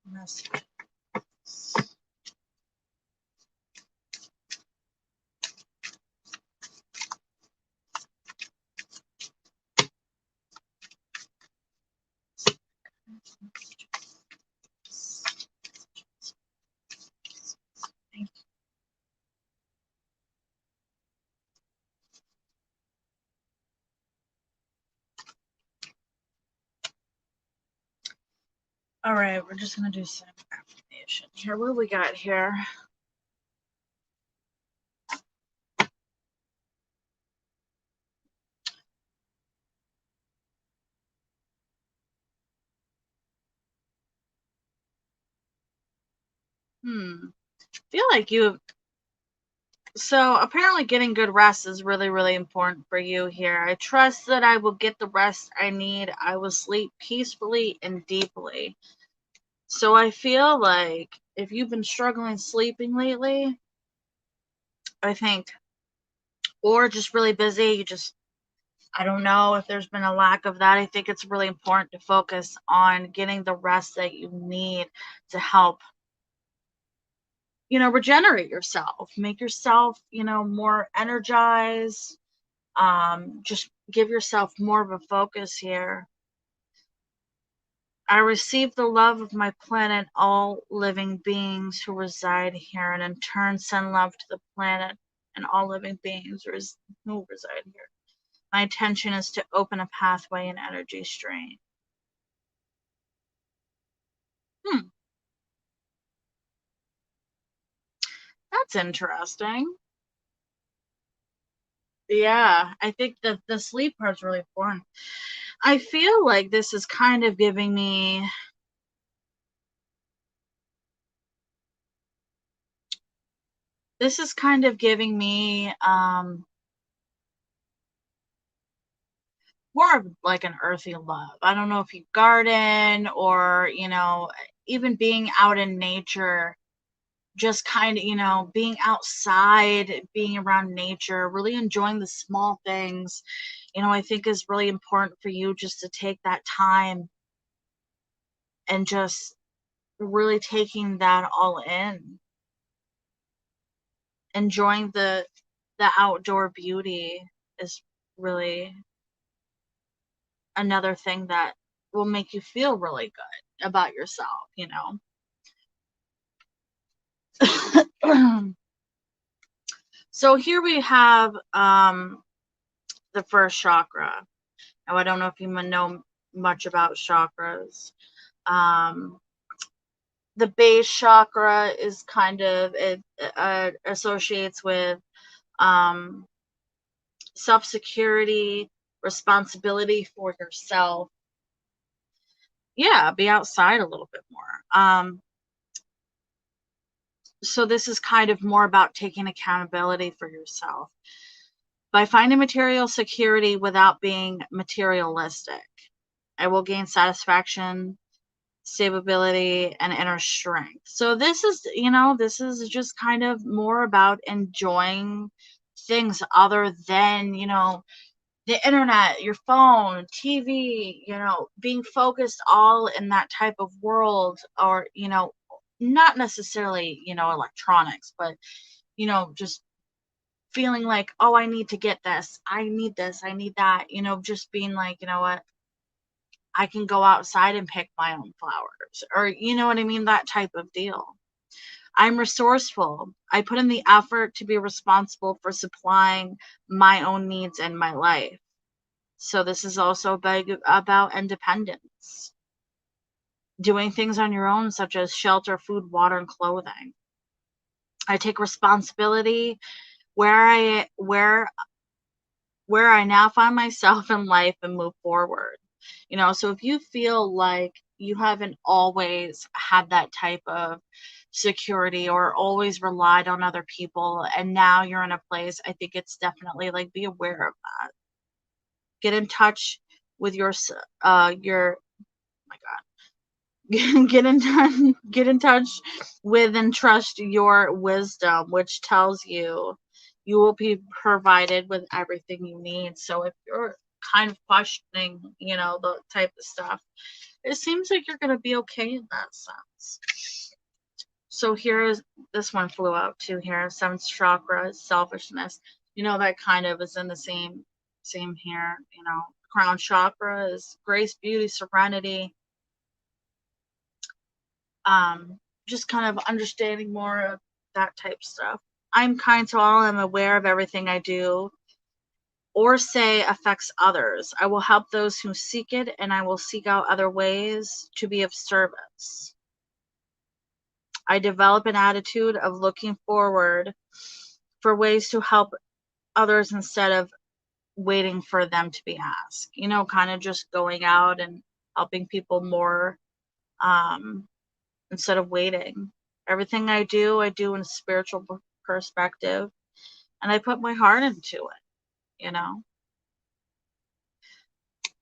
Messages. Thank you. All right, we're just gonna do some affirmation here. What do we got here? Feel like you. So apparently, getting good rest is really, really important for you here. I trust that I will get the rest I need. I will sleep peacefully and deeply. So I feel like if you've been struggling sleeping lately, I think, or just really busy, you just, I don't know if there's been a lack of that. I think it's really important to focus on getting the rest that you need to help, regenerate yourself, make yourself, more energized. Just give yourself more of a focus here. I receive the love of my planet, all living beings who reside here, and in turn send love to the planet and all living beings who reside here. My intention is to open a pathway and energy stream. Hmm, that's interesting. Yeah, I think that the sleep part's really important. I feel like this is kind of giving me more of like an earthy love. I don't know if you garden or, even being out in nature, just kind of, being outside, being around nature, really enjoying the small things, I think is really important for you just to take that time and just really taking that all in, enjoying the outdoor beauty is really another thing that will make you feel really good about yourself. So here we have the first chakra. Now I don't know if you know much about chakras. Um, the base chakra is kind of it associates with um, self-security, responsibility for yourself. Yeah, be outside a little bit more. So this is kind of more about taking accountability for yourself by finding material security without being materialistic. I will gain satisfaction, stability, and inner strength. So this is just kind of more about enjoying things other than, the internet, your phone, TV, being focused all in that type of world, or, not necessarily, electronics, but, just feeling like, oh, I need to get this, I need that, just being like, you know what, I can go outside and pick my own flowers, or you know what I mean, that type of deal. I'm resourceful. I put in the effort to be responsible for supplying my own needs in my life. So this is also about independence. Doing things on your own, such as shelter, food, water, and clothing. I take responsibility where I now find myself in life and move forward. So if you feel like you haven't always had that type of security or always relied on other people and now you're in a place, I think it's definitely like be aware of that. Get in touch with your oh my god. Get in touch with and trust your wisdom, which tells you will be provided with everything you need. So if you're kind of questioning, the type of stuff, it seems like you're going to be okay in that sense. So here's this one flew out too here. Seventh chakra, selfishness. That kind of is in the same here. Crown chakra is grace, beauty, serenity. Just kind of understanding more of that type stuff. I'm kind to all. I'm aware of everything I do or say affects others. I will help those who seek it, and I will seek out other ways to be of service. I develop an attitude of looking forward for ways to help others instead of waiting for them to be asked. Kind of just going out and helping people more instead of waiting. Everything I do in a spiritual perspective, and I put my heart into it.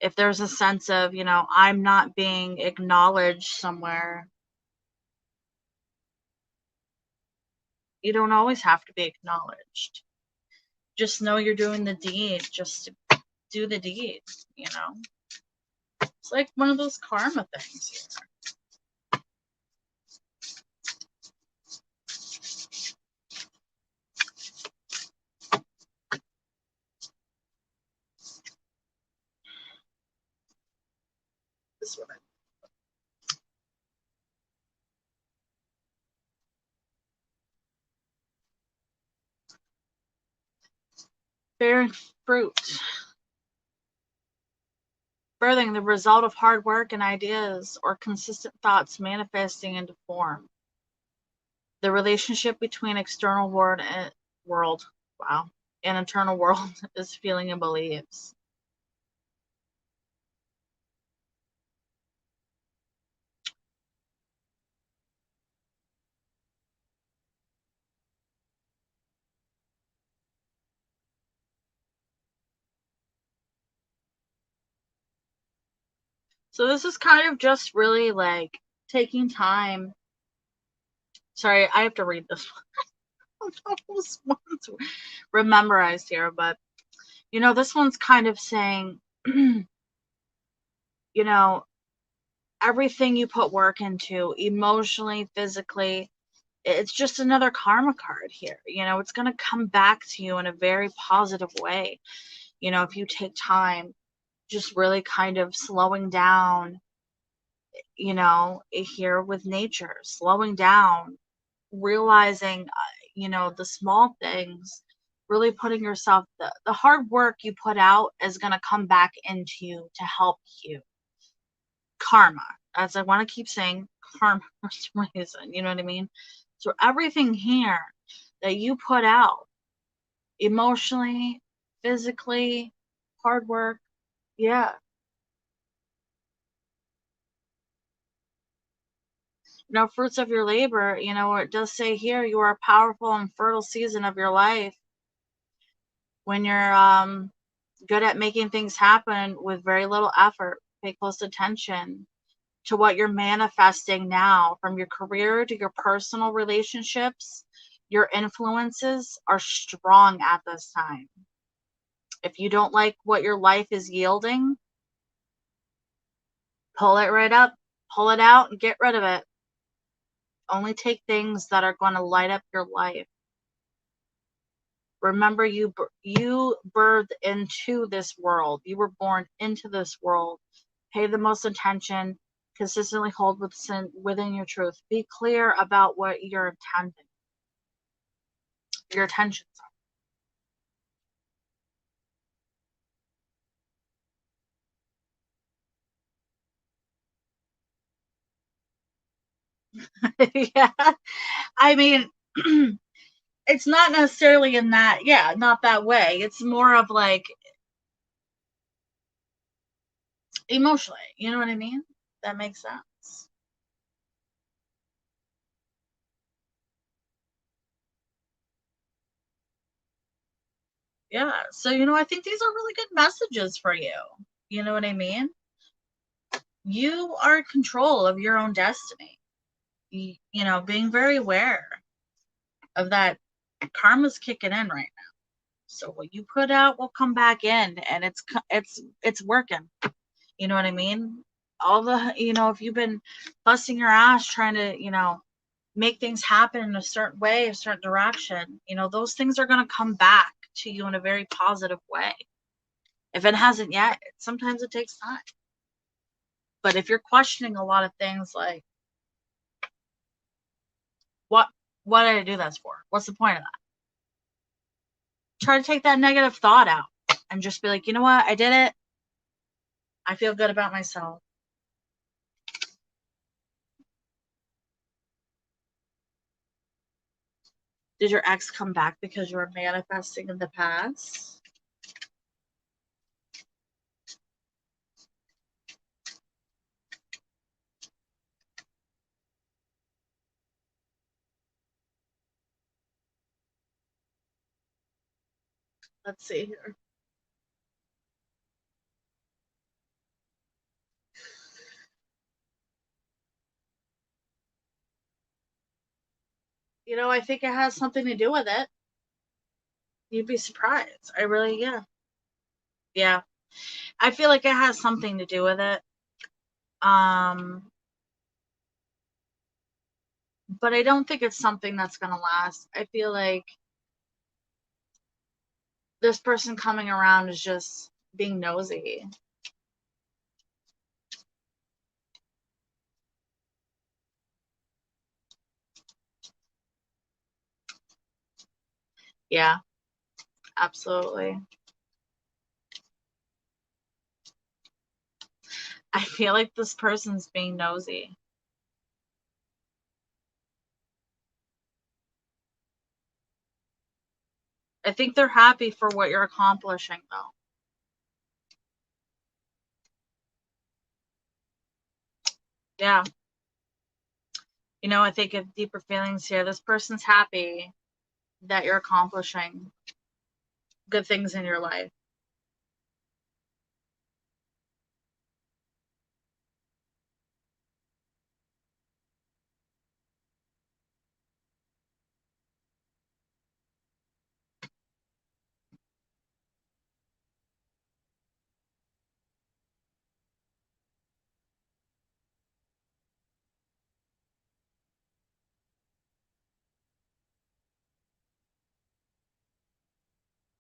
If there's a sense of, I'm not being acknowledged somewhere, you don't always have to be acknowledged. Just know you're doing the deed, just to do the deed, It's like one of those karma things here. This one. Bearing fruit. Birthing, the result of hard work and ideas or consistent thoughts manifesting into form. The relationship between external world, wow, and internal world is feeling and beliefs. So this is kind of just really like taking time. Sorry, I have to read this one. This one's memorized here, but this one's kind of saying, everything you put work into, emotionally, physically, it's just another karma card here. It's going to come back to you in a very positive way. If you take time, just really kind of slowing down, here with nature, slowing down, realizing, the small things, really putting yourself, the hard work you put out is going to come back into you to help you. Karma, as I want to keep saying, karma for some reason, you know what I mean? So everything here that you put out, emotionally, physically, hard work, yeah. Fruits of your labor, it does say here, you are a powerful and fertile season of your life when you're good at making things happen with very little effort. Pay close attention to what you're manifesting now, from your career to your personal relationships. Your influences are strong at this time. If you don't like what your life is yielding, pull it right up, pull it out, and get rid of it. Only take things that are going to light up your life. Remember, you birthed into this world. You were born into this world. Pay the most attention Consistently hold within your truth. Be clear about what you're intending, your intentions are. Yeah. I mean, it's not necessarily in that, yeah, not that way. It's more of like emotionally. You know what I mean? That makes sense. Yeah. So, I think these are really good messages for you. You know what I mean? You are in control of your own destiny. Being very aware of that. Karma's kicking in right now. So what you put out will come back in, and it's working. You know what I mean? All the, if you've been busting your ass trying to, make things happen in a certain way, a certain direction, those things are going to come back to you in a very positive way. If it hasn't yet, sometimes it takes time. But if you're questioning a lot of things like, what did I do this for? What's the point of that? Try to take that negative thought out and just be like, you know what? I did it. I feel good about myself. Did your ex come back because you were manifesting in the past? Let's see here. I think it has something to do with it. You'd be surprised. I really, yeah. Yeah. I feel like it has something to do with it. But I don't think it's something that's going to last. I feel like this person coming around is just being nosy. Yeah, absolutely. I feel like this person's being nosy. I think they're happy for what you're accomplishing, though. Yeah. I think of deeper feelings here. This person's happy that you're accomplishing good things in your life.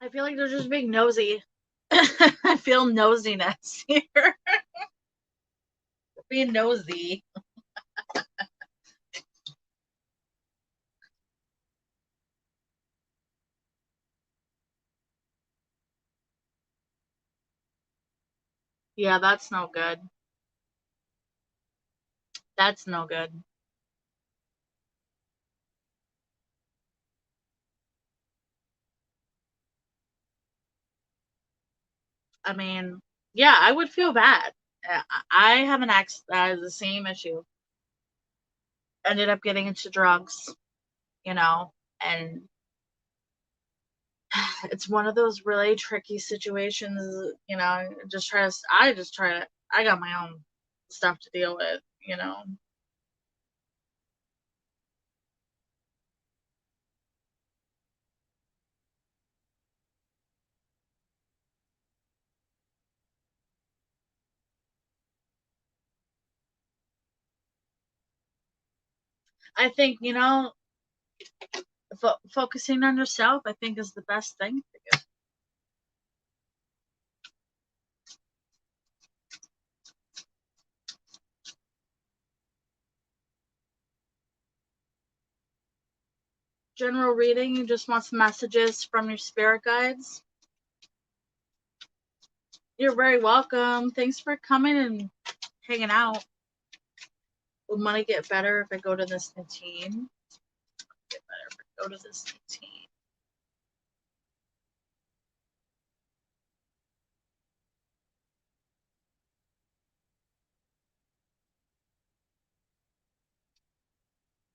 I feel like they're just being nosy. I feel nosiness here. Being nosy. Yeah, that's no good. That's no good. I mean, yeah, I would feel bad. I have an ex that has the same issue. Ended up getting into drugs, and it's one of those really tricky situations, I got my own stuff to deal with. I think, focusing on yourself, I think, is the best thing for you. general reading. You just want some messages from your spirit guides. You're very welcome. Thanks for coming and hanging out. Will money get better if I go to this new team? Get better if I go to this new team.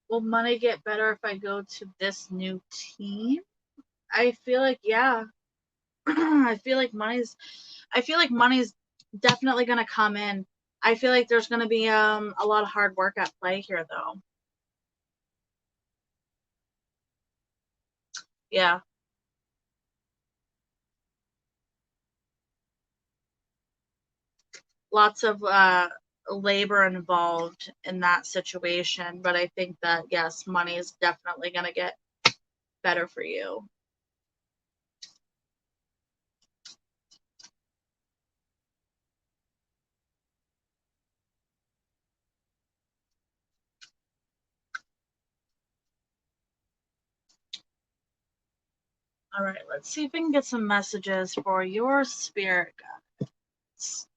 Will money get better if I go to this new team? I feel like, yeah. I feel like money's definitely gonna come in. I feel like there's gonna be a lot of hard work at play here though. Yeah. Lots of labor involved in that situation, but I think that yes, money is definitely gonna get better for you. All right, let's see if we can get some messages for your spirit guides.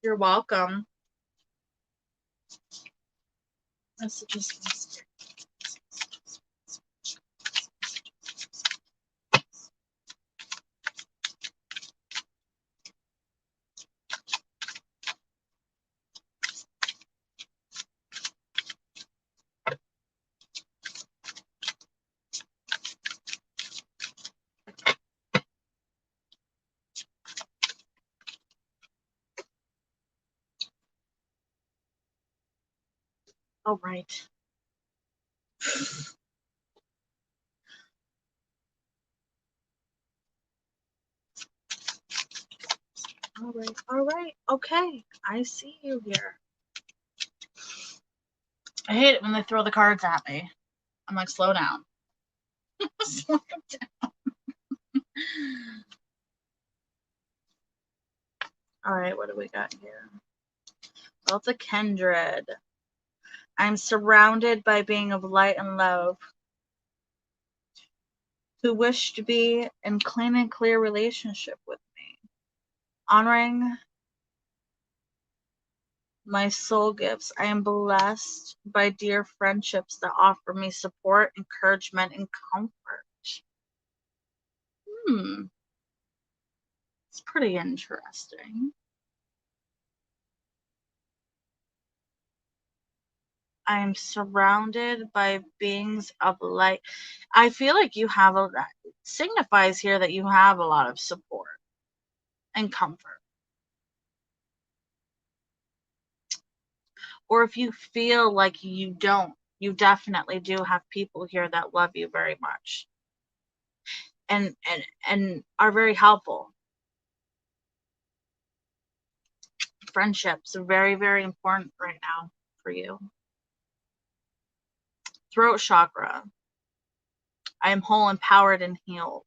You're welcome. Messages from spirit. All right. All right. Okay, I see you here. I hate it when they throw the cards at me. I'm like, slow down. Slow down. All right, what do we got here? Well, it's a kindred. I'm surrounded by being of light and love who wish to be in clean and clear relationship with me, honoring my soul gifts. I am blessed by dear friendships that offer me support, encouragement, and comfort. It's pretty interesting. I am surrounded by beings of light. I feel like you have it signifies here that you have a lot of support and comfort. Or if you feel like you don't, you definitely do have people here that love you very much and are very helpful. Friendships are very, very important right now for you. Throat chakra. I am whole, empowered, and healed.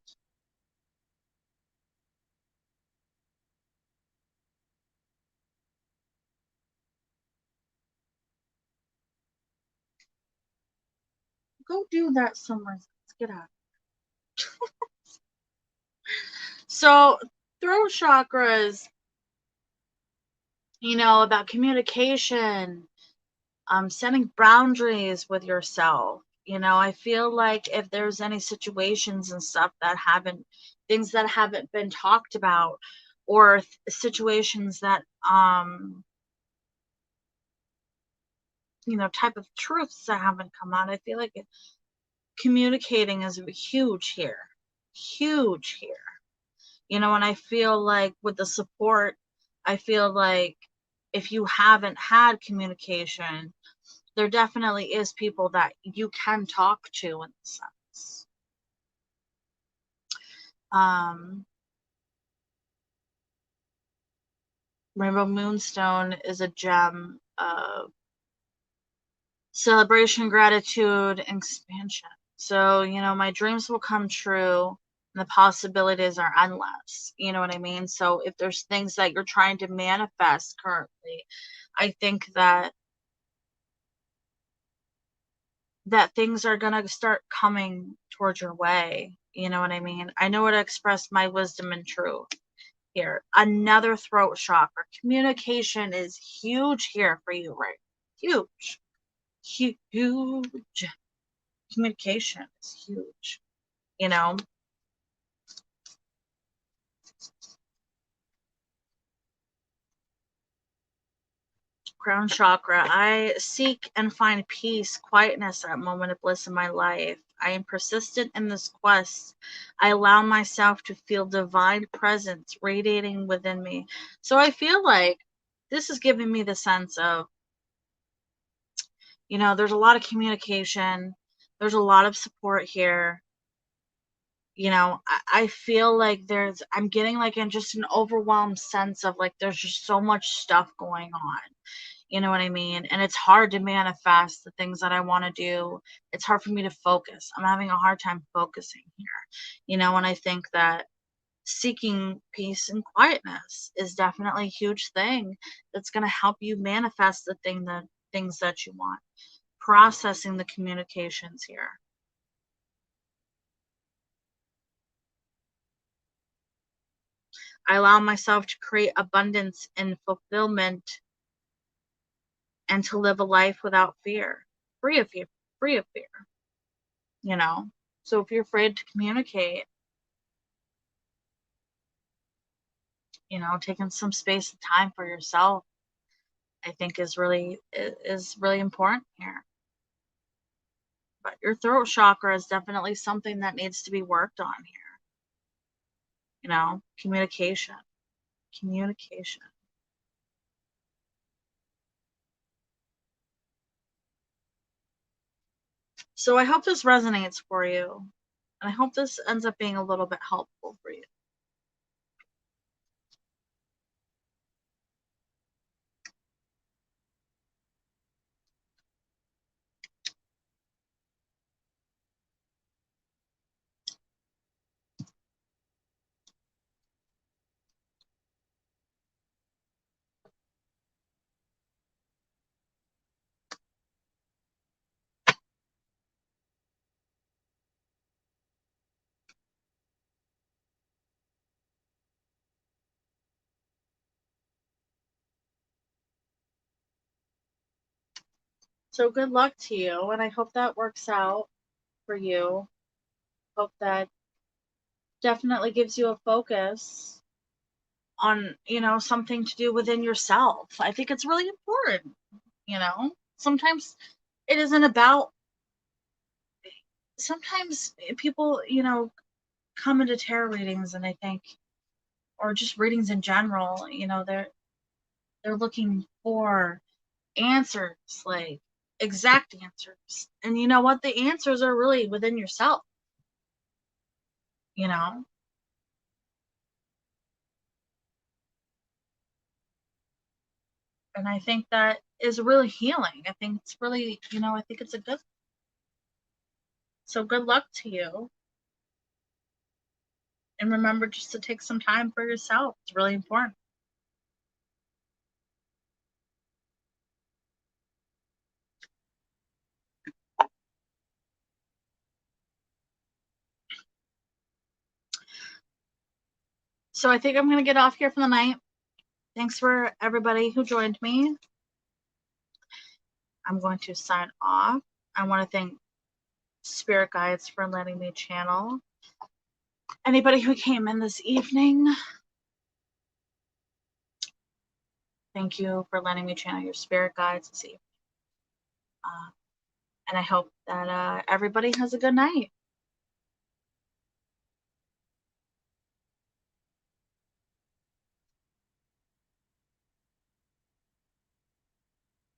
Go do that somewhere. Let's get out. So, throat chakra is, about communication, setting boundaries with yourself. I feel like if there's any situations and stuff things that haven't been talked about, or situations that, type of truths that haven't come out, I feel like communicating is huge here. Huge here. And I feel like with the support, I feel like if you haven't had communication, there definitely is people that you can talk to in the sense. Rainbow Moonstone is a gem of celebration, gratitude, and expansion. So, my dreams will come true and the possibilities are endless. You know what I mean? So if there's things that you're trying to manifest currently, I think that things are going to start coming towards your way. You know what I mean? I know how to express my wisdom and truth here. Another throat chakra. Communication is huge here for you, right? Huge. Huge. Communication is huge. You know? Crown chakra. I seek and find peace, quietness at moment of bliss in my life. I am persistent in this quest. I allow myself to feel divine presence radiating within me. So I feel like this is giving me the sense of, there's a lot of communication. There's a lot of support here. I feel like I'm getting like in just an overwhelmed sense of like there's just so much stuff going on. You know what I mean? And it's hard to manifest the things that I want to do. It's hard for me to focus. I'm having a hard time focusing here. And I think that seeking peace and quietness is definitely a huge thing that's going to help you manifest things that you want. Processing the communications here. I allow myself to create abundance and fulfillment and to live a life without fear, free of fear, free of fear. So if you're afraid to communicate, taking some space and time for yourself, I think is really important here. But your throat chakra is definitely something that needs to be worked on here. Communication. So I hope this resonates for you. And I hope this ends up being a little bit helpful for you. So good luck to you, and I hope that works out for you. Hope that definitely gives you a focus on, something to do within yourself. I think it's really important, Sometimes it isn't about, sometimes people, come into tarot readings and I think, or just readings in general, they're looking for answers, like exact answers. And you know what? The answers are really within yourself, you know? And I think that is really healing. I think it's really, I think it's a good. So good luck to you. And remember just to take some time for yourself. It's really important. So I think I'm going to get off here for the night. Thanks for everybody who joined me. I'm going to sign off. I want to thank Spirit Guides for letting me channel. Anybody who came in this evening, thank you for letting me channel your Spirit Guides this evening. And I hope that everybody has a good night.